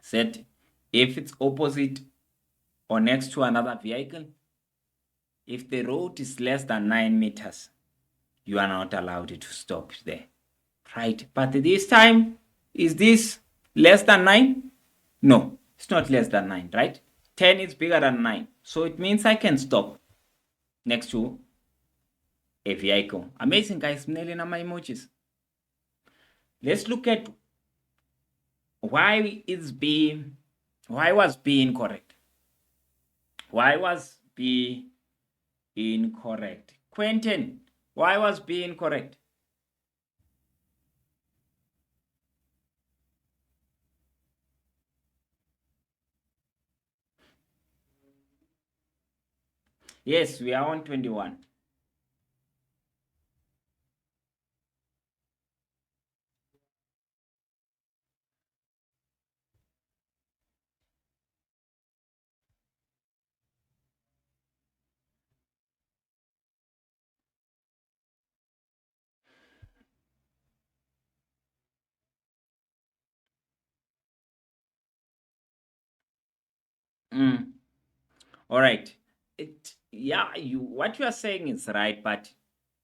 Speaker 1: said if it's opposite or next to another vehicle, if the road is less than 9 meters, you are not allowed to stop there, right? But this time, is this less than 9? No, it's not less than 9, right? 10 is bigger than 9. So it means I can stop next to a vehicle. Amazing, guys. Nailing my emojis. Let's look at why was B incorrect? Why was B incorrect? Quentin, why was B incorrect? Yes, we are on 21. All right. What you are saying is right, but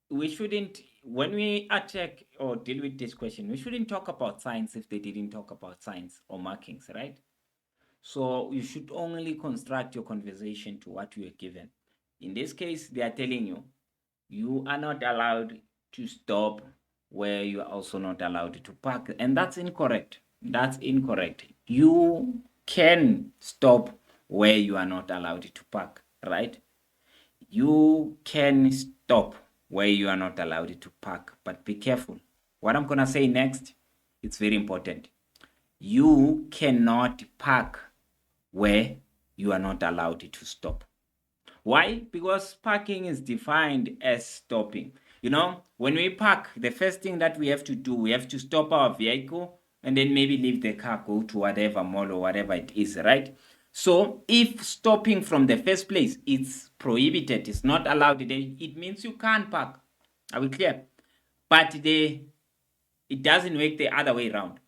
Speaker 1: we shouldn't, when we attack or deal with this question, we shouldn't talk about science if they didn't talk about science or markings, right? So you should only construct your conversation to what you are given. In this case, they are telling you, you are not allowed to stop where you are also not allowed to park. And that's incorrect. That's incorrect. You can stop where you are not allowed to park, right? You can stop where you are not allowed to park, but be careful. What I'm going to say next, it's very important. You cannot park where you are not allowed to stop. Why? Because parking is defined as stopping. You know, when we park, the first thing that we have to do, we have to stop our vehicle and then maybe leave the car, go to whatever mall or whatever it is, right? So if stopping from the first place, it's prohibited, it's not allowed, it means you can't park. Are we clear? But it doesn't work the other way around.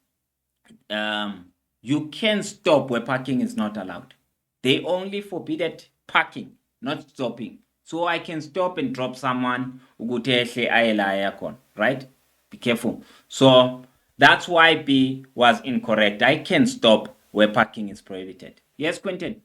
Speaker 1: You can stop where parking is not allowed. They only forbidden parking, not stopping. So I can stop and drop someone, right? Be careful. So that's why B was incorrect. I can stop where parking is prohibited. Yes, Quentin?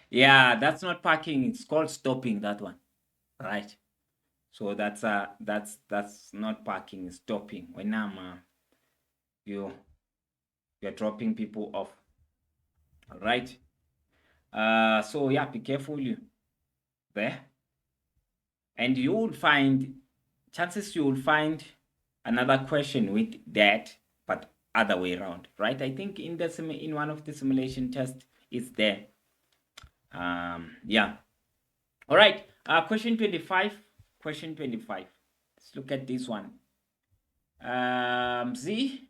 Speaker 1: Yeah, that's not parking. It's called stopping, that one. Right. So that's not parking, it's stopping. When you you're dropping people off. All right. So yeah, be careful you there. And you will find chances you will find another question with that, but other way around, right? I think in in one of the simulation tests it's there. Yeah. All right. Question 25. Question 25. Let's look at this one. Z,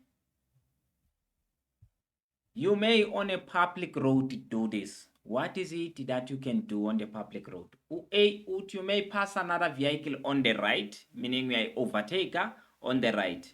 Speaker 1: you may on a public road do this. What is it that you can do on the public road? A, you may pass another vehicle on the right, meaning you overtaker on the right.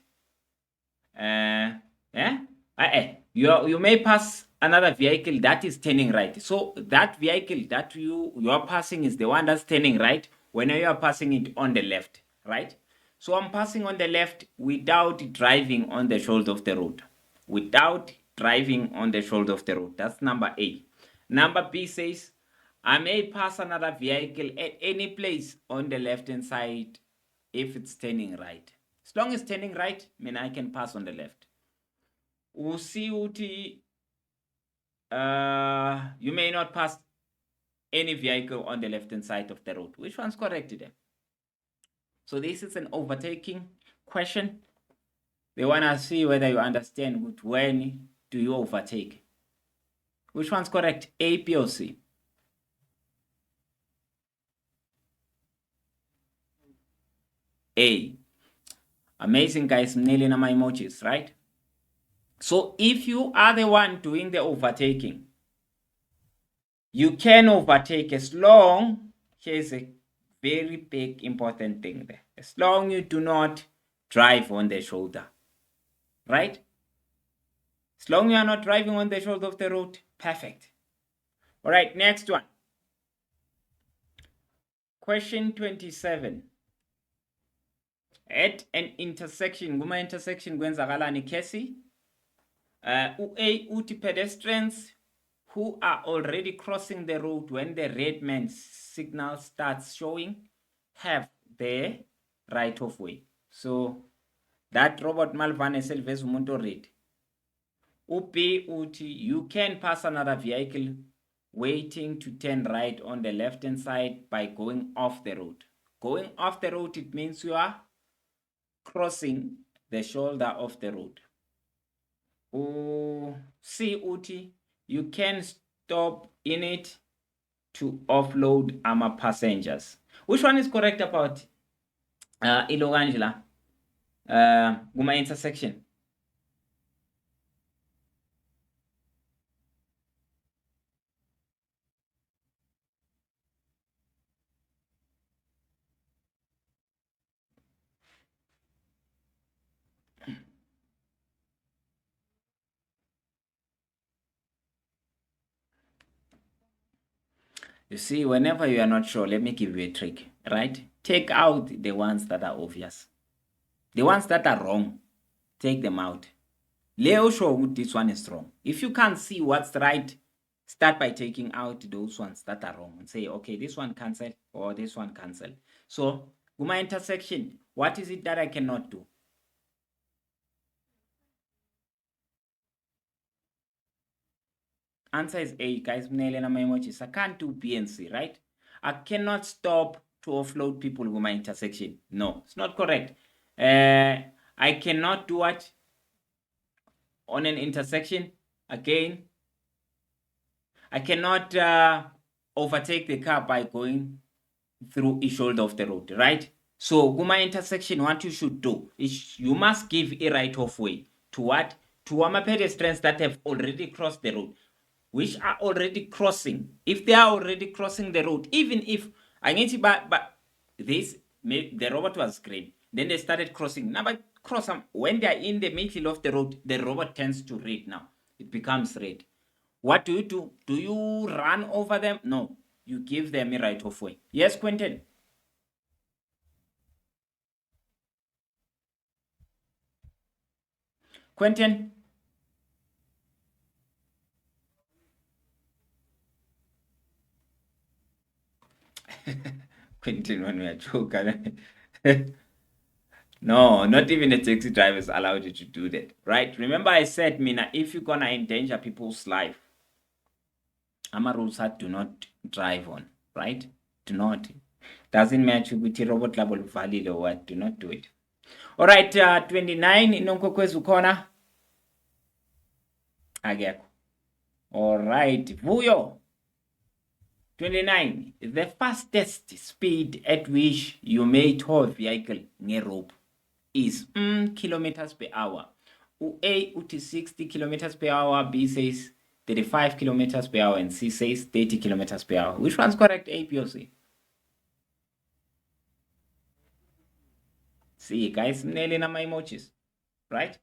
Speaker 1: You may pass another vehicle that is turning right. So that vehicle that you are passing is the one that's turning right when you are passing it on the left, right? So I'm passing on the left without driving on the shoulder of the road. Without driving on the shoulder of the road. That's number A. Number B says, I may pass another vehicle at any place on the left hand side if it's turning right. As long as turning right, I mean I can pass on the left. Usi uti, you may not pass any vehicle on the left hand side of the road. Which one's correct today? So this is an overtaking question. They want to see whether you understand when do you overtake. Which one's correct? A, B, or C? A. Amazing, guys. I'm nailing my emojis, right? So if you are the one doing the overtaking, you can overtake as long, here's a very big important thing there, as long you do not drive on the shoulder, right? As long you are not driving on the shoulder of the road, perfect. All right, next one. Question 27. At an intersection, kuma intersection kwenzakalani Casey? A uti pedestrians who are already crossing the road when the red man signal starts showing have the right of way. So that Robert Malvan selves umuntu red. B uti you can pass another vehicle waiting to turn right on the left hand side by going off the road. Going off the road, it means you are crossing the shoulder of the road. C uti you can stop in it to offload our passengers. Which one is correct about Ilogangela? Guma intersection. You see, whenever you are not sure, let me give you a trick, right? Take out the ones that are obvious. The ones that are wrong, take them out. Leo show this one is wrong. If you can't see what's right, start by taking out those ones that are wrong and say, okay, this one cancel or this one cancel. So, Guma intersection, what is it that I cannot do? Answer is A, guys. I can't do B and C, right? I cannot stop to offload people with my intersection. No, it's not correct. I cannot do what? On an intersection, again, I cannot overtake the car by going through a shoulder of the road, right? So kuma intersection, what you should do is you must give a right of way to what? To pedestrians that have already crossed the road, which are already crossing. If they are already crossing the road, even if I need to, but this the robot was green, then they started crossing. Now, but cross them when they are in the middle of the road, the robot tends to red. Now it becomes red. What do you do? Do you run over them? No, you give them a right of way. Yes, Quentin. Quentin. Quentin, when we are joking. No, not even the taxi drivers allowed you to do that, right? Remember, I said, Mina, if you're gonna endanger people's life, Ama rules are do not drive on, right? Do not. Doesn't matter with robot level valid or what, do not do it. All right, 29 inonkokwezi ukhona akekho. All right, Vuyo. 29. The fastest speed at which you may tow a vehicle nge-rope is kilometers per hour. A uthi 60 kilometers per hour, B says 35 kilometers per hour, and C says 30 kilometers per hour. Which one's correct, A, B, or C? See, guys, nailing my emojis, right?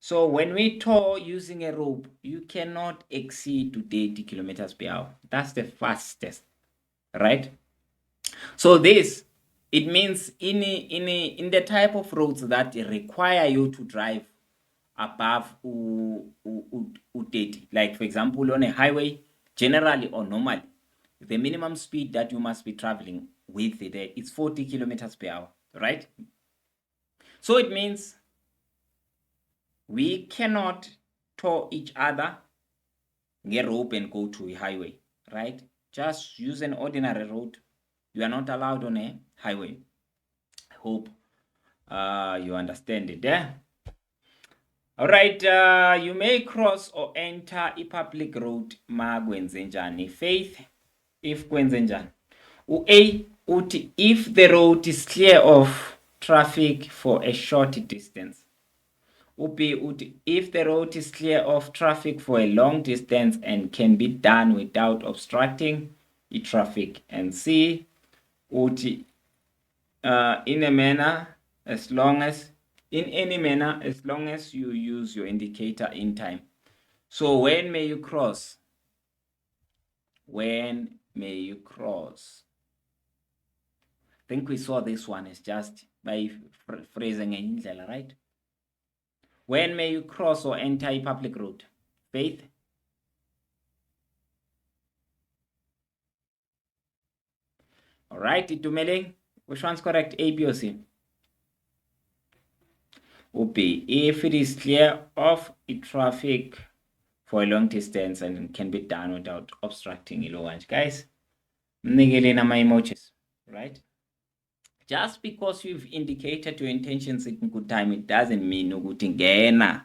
Speaker 1: So when we tow using a rope, you cannot exceed to 30 kilometers per hour. That's the fastest, right? So this, it means in the type of roads that require you to drive above 30, like for example on a highway, generally or normally, the minimum speed that you must be traveling with there is 40 kilometers per hour, right? So it means we cannot tow each other, get rope and go to a highway, right? Just use an ordinary road. You are not allowed on a highway. I hope you understand it there. All right, you may cross or enter a public road ma kwenze njani. Faith, if kwenze njani. A uthi if the road is clear of traffic for a short distance. B uthi if the road is clear of traffic for a long distance and can be done without obstructing the traffic. And C uthi in a manner as long as in any manner as long as you use your indicator in time. So when may you cross? When may you cross? I think we saw this one is just by phrasing in indlela, right? When may you cross or enter a public road? Faith? All right, Itumeleng, which one's correct, A, B, or C? B, if it is clear of traffic for a long distance and can be done without obstructing ilo wanje. Guys, mnikeleni ama emojis, right? Just because you've indicated your intentions in good time, it doesn't mean ukuthi ngena.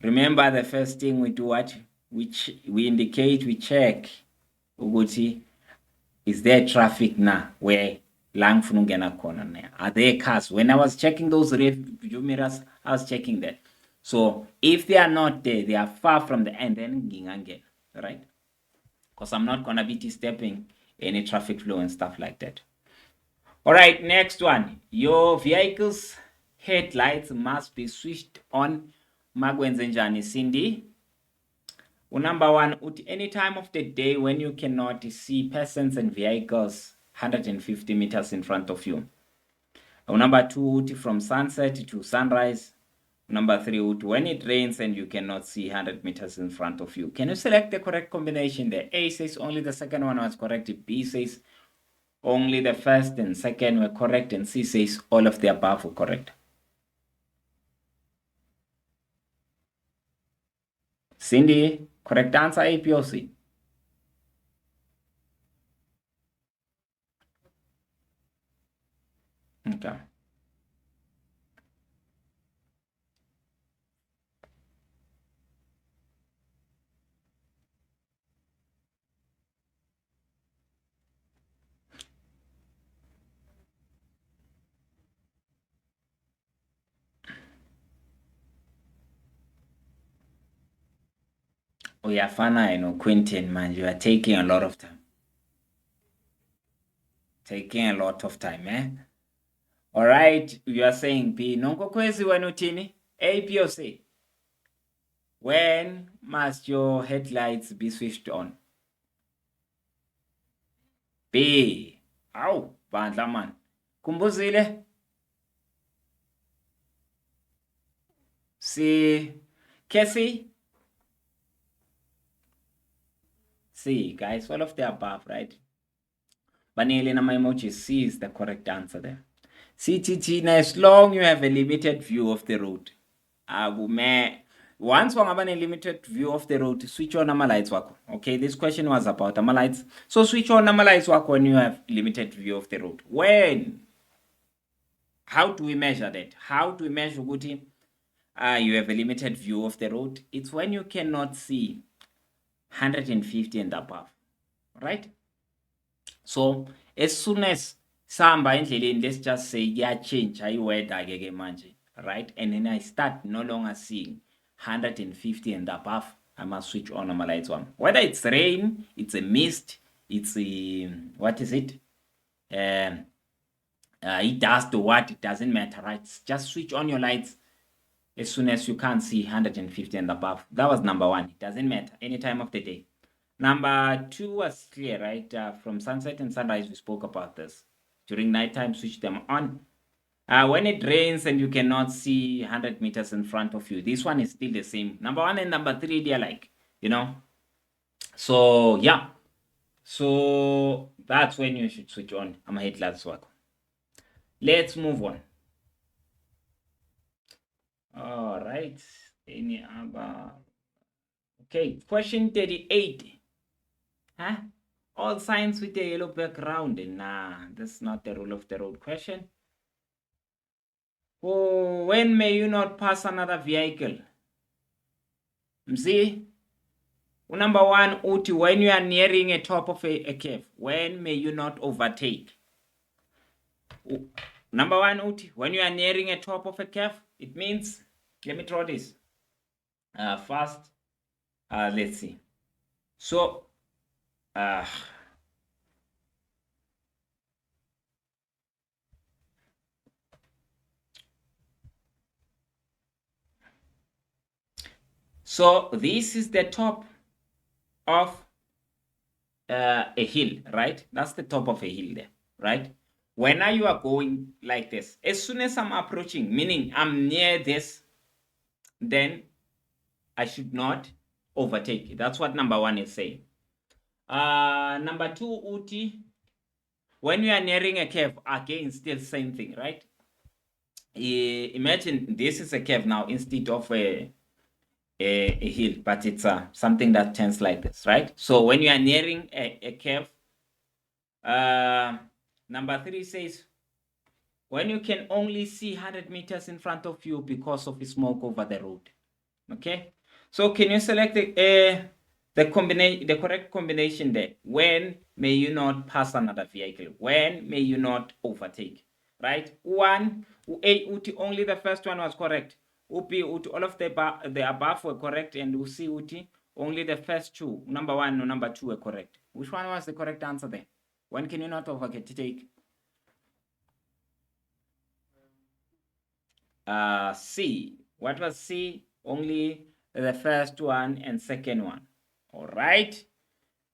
Speaker 1: Remember the first thing we do what? Which we indicate, we check ukuthi is there traffic now where lang ngifuna ungena khona na? Are there cars? When I was checking those rear view mirrors, I was checking that. So if they are not there, they are far from the end, then ngingangena, right? Because I'm not gonna be disturbing any traffic flow and stuff like that. All right, next one. Your vehicle's headlights must be switched on makwenze njani, Cindy. Number one, at any time of the day when you cannot see persons and vehicles 150 meters in front of you. Number two, from sunset to sunrise. Number three, when it rains and you cannot see 100 meters in front of you. Can you select the correct combination there? A says only the second one was correct. B says only the first and second were correct. And C says all of the above were correct. Cindy, correct answer A, B, or C? Okay. Uyafana, Quentin, man, you are taking a lot of time. Taking a lot of time, eh? All right, you are saying B. Nonko kwezi wenu tini? A, B, or C? When must your headlights be switched on? B. Aw, bandla man. Kumbuzile? C. Cassie? C, guys, all of the above, right? Banele na my emoji, C is the correct answer there. CTT, as long you have a limited view of the road. Once you have a limited view of the road, switch on nama lights wako. Okay, this question was about nama lights. So switch on nama lights wako when you have limited view of the road. When? How do we measure that? How do we measure Guti? You have a limited view of the road. It's when you cannot see 150 and above, right? So as soon as sihamba endleleni, let's just say change i-weather ke manje, right? And then I start no longer seeing 150 and above, I must switch on my lights on. Whether it's rain, it's a mist, it's a, what is it? It dust or what, it doesn't matter, right? Just switch on your lights as soon as you can't see 150 and above. That was number one. It doesn't matter any time of the day. Number two was clear, right? From sunset and sunrise, we spoke about this. During nighttime, switch them on. When it rains and you cannot see 100 meters in front of you, this one is still the same. Number one and number three, they're like, So, yeah. So, that's when you should switch on. I'm going to hit work. Let's move on. All right. Any other? Okay, question 38. Huh? All signs with a yellow background. Nah, that's not the rule of the road question. Oh, when may you not pass another vehicle? See? Number one, uti, when you are nearing a top of a curve, when may you not overtake? Number one, uti, when you are nearing a top of a curve, it means, let me draw this. First, let's see. So, so this is the top of a hill, right? That's the top of a hill there, right? When you are going like this, as soon as I'm approaching, meaning I'm near this, then I should not overtake. That's what number one is saying. Number two, Uti, when you are nearing a curve, again, still same thing, right? Imagine this is a curve now instead of a hill, but it's something that turns like this, right? So when you are nearing a curve, number three says, when you can only see 100 meters in front of you because of the smoke over the road. Okay, so can you select the correct combination there? When may you not pass another vehicle? When may you not overtake? Right? One, only the first one was correct. Upi, all of the above were correct, and Usi, only the first two, number one or number two, were correct. Which one was the correct answer there? When can you not overtake? C. What was C? Only the first one and second one. All right.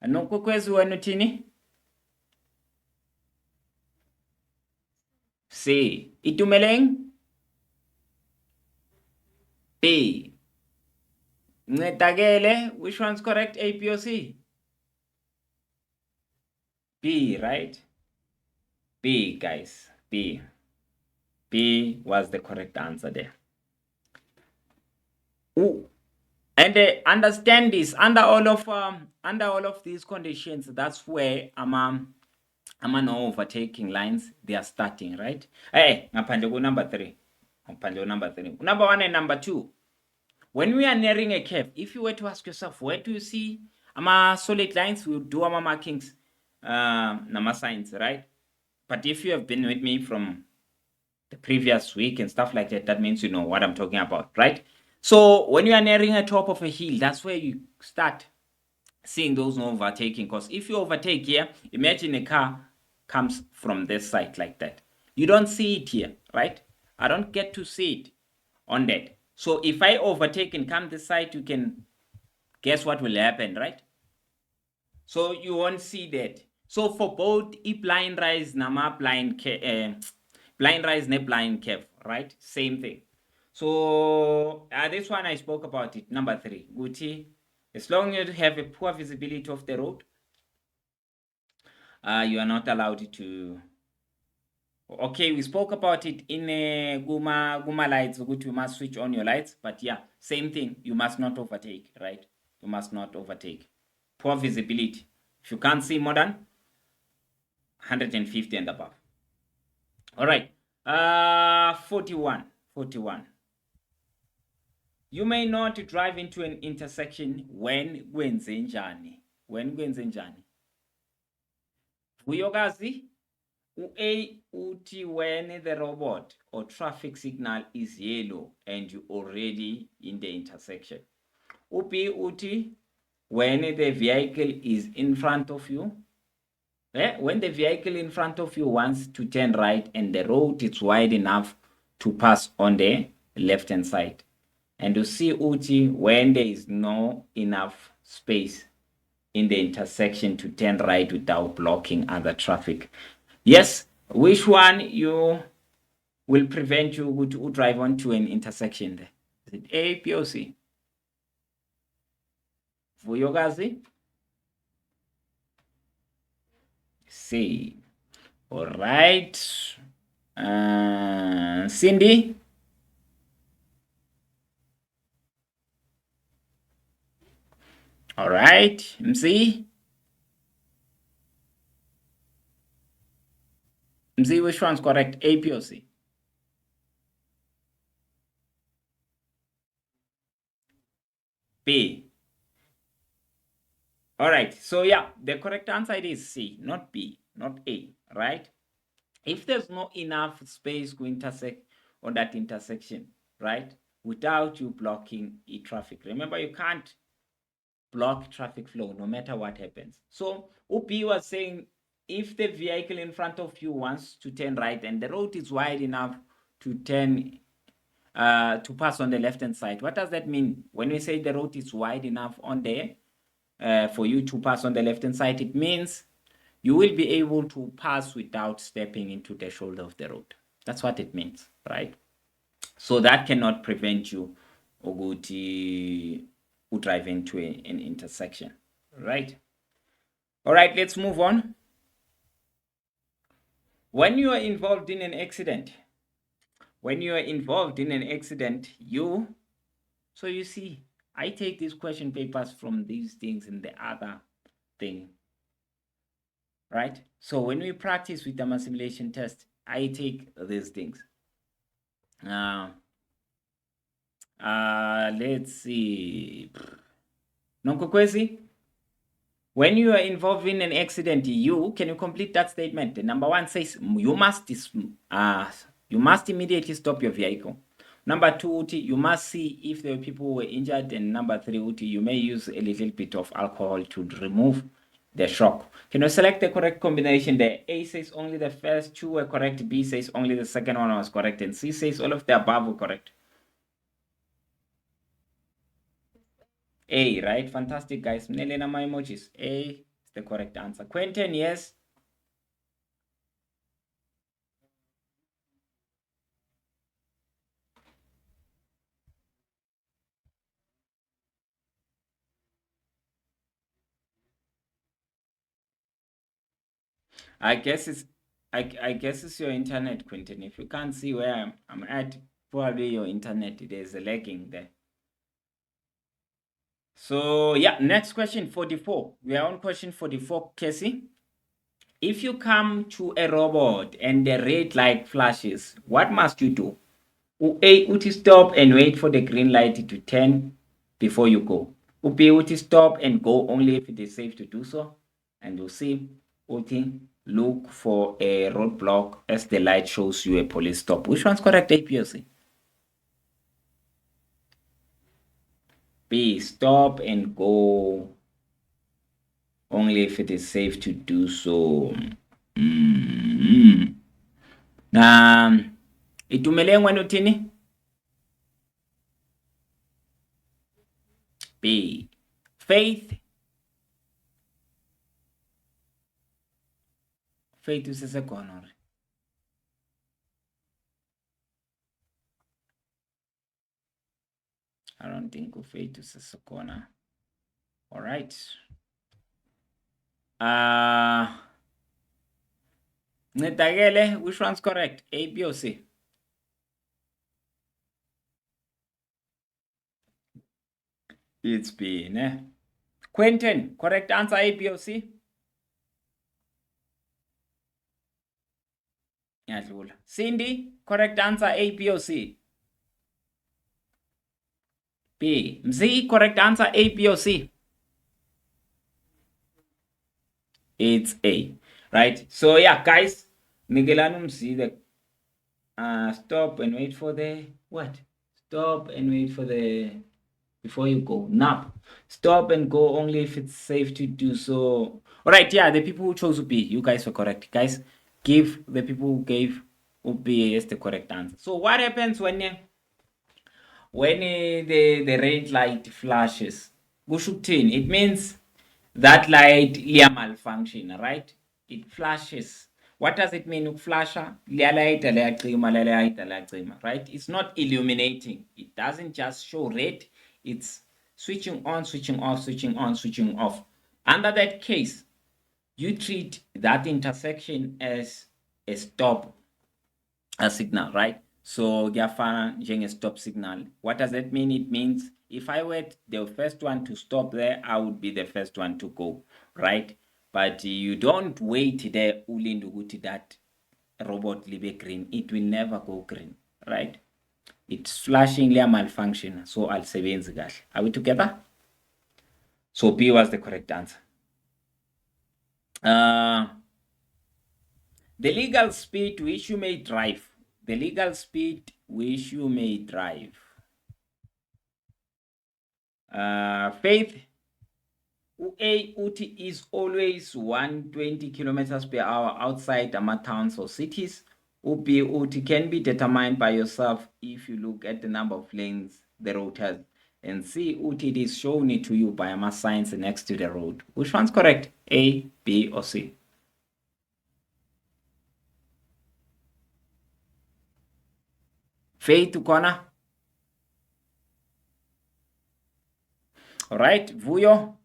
Speaker 1: Anoko kwezu wenu tini? C. Itumeleng? B. Netagele, which one's correct? A, B, or C? B, right? B, guys. B. B was the correct answer there. Ooh. And understand this, under all of these conditions, that's where I'm no overtaking lines, they are starting, right? Hey, number three. Number one and number two. When we are nearing a curve, if you were to ask yourself, where do you see solid lines? We'll do our markings, nama signs, right? But if you have been with me from the previous week and stuff like that, that means you know what I'm talking about, right? So when you are nearing a top of a hill, that's where you start seeing those no overtaking. Because if you overtake here, imagine a car comes from this side like that. You don't see it here, right? I don't get to see it on that. So if I overtake and come this side, you can guess what will happen, right? So you won't see that. So for both blind rise nama blind rise ne blind curve, right? Same thing. So this one I spoke about it. Number 3, Guti, as long as you have a poor visibility of the road, you are not allowed to. Okay, we spoke about it in Guma lights. You must switch on your lights, but yeah, same thing. You must not overtake, right? You must not overtake. Poor visibility. If you can't see more than 150 and above. All right. 41. You may not drive into an intersection when kwenzenjani. Vuyokazi, A uti when the robot or traffic signal is yellow and you already in the intersection. B uti when the vehicle is in front of you. When the vehicle in front of you wants to turn right and the road is wide enough to pass on the left hand side. And you see uti when there is no enough space in the intersection to turn right without blocking other traffic. Yes, which one you will prevent you to drive onto an intersection there? Is it A, B, or C? Vuyokazi? C. All right. Cindy? All right. Mzi? Mzi, which one's correct? A, B, or C? B. All right. So yeah, the correct answer is C, not B, not A, right? If there's not enough space to intersect on that intersection, right, without you blocking traffic. Remember, you can't block traffic flow no matter what happens. So Upi was saying if the vehicle in front of you wants to turn right and the road is wide enough to turn to pass on the left hand side, what does that mean? When we say the road is wide enough on there for you to pass on the left hand side, it means you will be able to pass without stepping into the shoulder of the road. That's what it means, right? So that cannot prevent you ukuthi drive into an intersection, right? All right, let's move on. When you are involved in an accident, so you see, I take these question papers from these things and the other thing, right? So when we practice with the simulation test, I take these things. Let's see. Nonkokwezi, when you are involved in an accident, can you complete that statement? The number 1 says you must immediately stop your vehicle. Number 2, you must see if the people were injured, and number 3, you may use a little bit of alcohol to remove the shock. Can you select the correct combination there? A says only the first 2 were correct, B says only the second one was correct, and C says all of the above were correct. A, right? Fantastic, guys. Mnelena my emojis. A is the correct answer. Quentin, yes. I guess it's your internet, Quentin. If you can't see where I'm at, probably your internet, there's a lagging there. So yeah, next question, 44. We are on question 44, Casey. If you come to a robot and the red light flashes, what must you do? A, uti stop and wait for the green light to turn before you go. B, uti stop and go only if it is safe to do so. And you see, uti look for a roadblock as the light shows you a police stop. Which one's correct, A, B, or C? B, stop and go only if it is safe to do so. Itumelengwe uthini? B, Faith. Faith usesekhona. I don't think Faith usesekhona. All right. Ncedakele, which one's correct? A, B, or C? It's B, ne? Quentin, correct answer A, B, or C? Yadlula. Cindy, correct answer A, B, or C? B. Mzi, correct answer A, B, or C? It's A, right? So yeah, guys, Nigelanu Mzi, the stop and wait for the what? Stop and wait for the before you go. Nap. Stop and go only if it's safe to do so. All right, yeah, the people who chose B, you guys were correct. Guys, give the people who gave B as the correct answer. So what happens when the red light flashes? It means that light malfunction, right? It flashes. What does it mean? Flasher, right? It's not illuminating. It doesn't just show red. It's switching on, switching off, switching on, switching off. Under that case, you treat that intersection as a stop signal, right? So kuyafana njenge stop signal. What does that mean? It means if I were the first one to stop there, I would be the first one to go, right? But you don't wait there ulinde ukuthi that robot libe green. It will never go green, right? It's flashing liya malfunction, so alisebenzi kahle. Are we together? So B was the correct answer. The legal speed which you may drive. The legal speed which you may drive. Faith, A uti is always 120 kilometers per hour outside towns or cities. B uti can be determined by yourself if you look at the number of lanes the road has. And C uti it is shown it to you by a signs next to the road. Which one's correct? A, B, or C? Faith ukona? All right, Vuyo.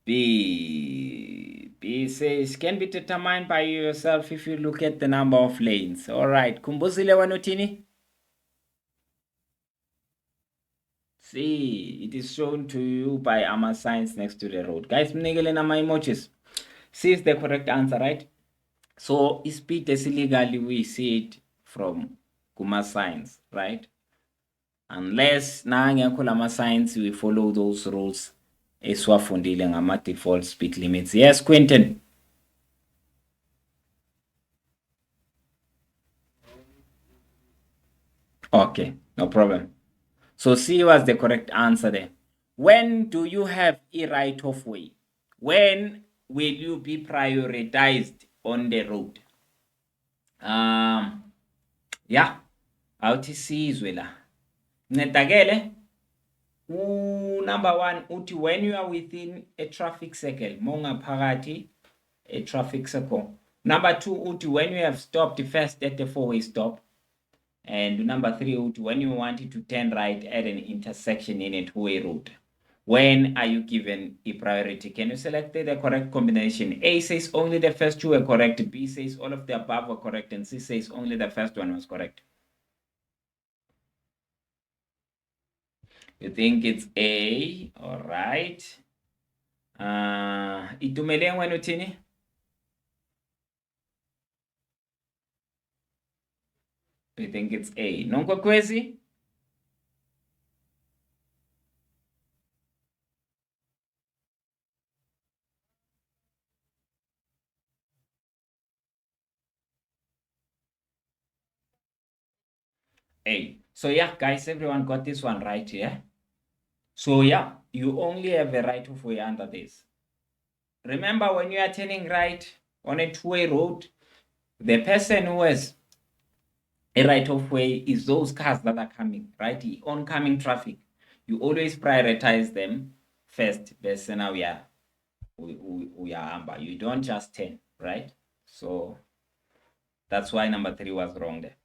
Speaker 1: B says can be determined by yourself if you look at the number of lanes. All right, Kumbuzile wanotini? C, it is shown to you by AMA signs next to the road. Guys, mnigele nama emojis. C is the correct answer, right? So, speed is illegally, we see it from Kuma signs, right? Unless na signs, we follow those rules esiwafundile ngama default speed limits. Yes, Quentin. Okay, no problem. So C was the correct answer there. When do you have a right of way? When will you be prioritized on the road? Yeah, awuthi sizwe la. Ncedakele. Number 1 uthi when you are within a traffic circle, mongaphakathi a traffic circle. Number 2 uthi when you have stopped first at the four-way stop. And number 3 uthi when you wanted to turn right at an intersection in a two-way road. When are you given a priority? Can you select the correct combination? A says only the first two were correct. B says all of the above were correct. And C says only the first one was correct. You think it's A? All right. Itumelengwe uthini? You think it's A? Nonkokwezi? A. So yeah, guys, everyone got this one right here. So yeah, you only have a right of way under this. Remember, when you are turning right on a two-way road, the person who has a right of way is those cars that are coming, right? The oncoming traffic. You always prioritize them first. Bese now we are amber. You don't just turn, right? So that's why number 3 was wrong there.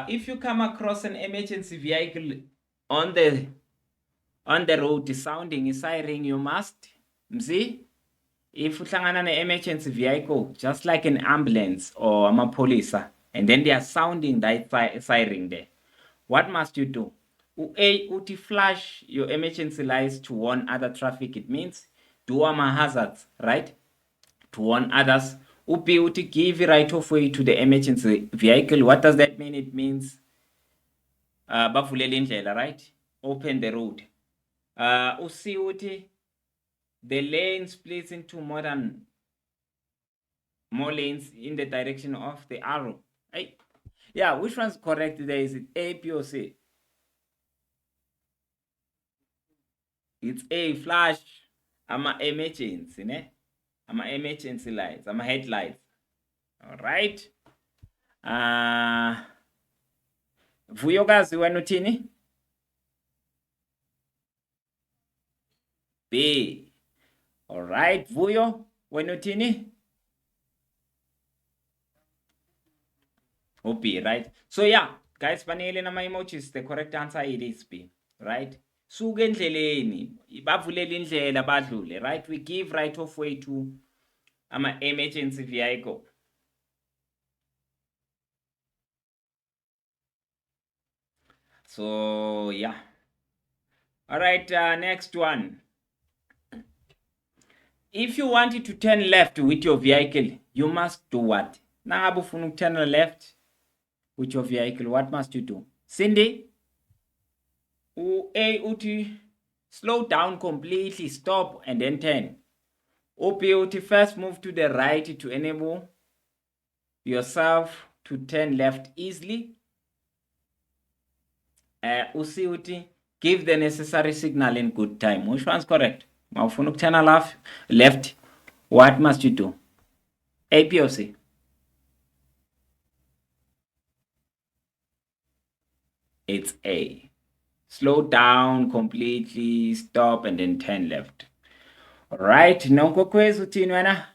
Speaker 1: If you come across an emergency vehicle on the road sounding a siren, you must see if uhlangana ne-emergency vehicle, just like an ambulance or amapolisa, and then they are sounding that siren there, what must you do? A, uti flash your emergency lights to warn other traffic. It means do ama-hazards, right? To warn others. B, uti give right of way to the emergency vehicle. What does that mean? It means bavulele indlela, right? Open the road. C, uti the lane splits into more lanes in the direction of the arrow. Hey, yeah, which one's correct there? Is it A, B, or C? It's A, flash. Ama-emergency, ne? Ama-emergency lights, ama-headlights. All right. Vuyokazi wena uthini? B. All right, Vuyo, wena uthini? B, right? So yeah, guys, fanele nama-emojis, the correct answer it is B, right? Suke endleleni, bavulele indlela badlule, right? We give right of way to ama-emergency vehicle. So yeah. All right, next one. If you wanted to turn left with your vehicle, you must do what? Nangabe ufuna turn left with your vehicle, what must you do? Cindy? A, uti slow down completely, stop and then turn. B, uti first move to the right to enable yourself to turn left easily. C, uti give the necessary signal in good time. Which one's correct? Mawufuna ukutshana left, what must you do? A, B, or C? It's A. Slow down completely, stop, and then turn left. All right, Nonkokwez uthini wena?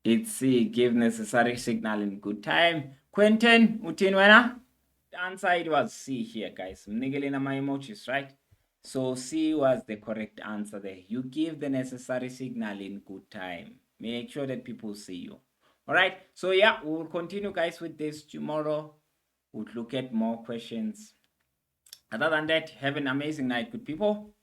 Speaker 1: It's C. Give necessary signal in good time. Quentin uthini wena? The answer it was C here, guys. Mnikele nama emojis, right? So C was the correct answer there. You give the necessary signal in good time. Make sure that people see you. All right. So yeah, we will continue, guys, with this tomorrow. We'll look at more questions. Other than that, have an amazing night, good people.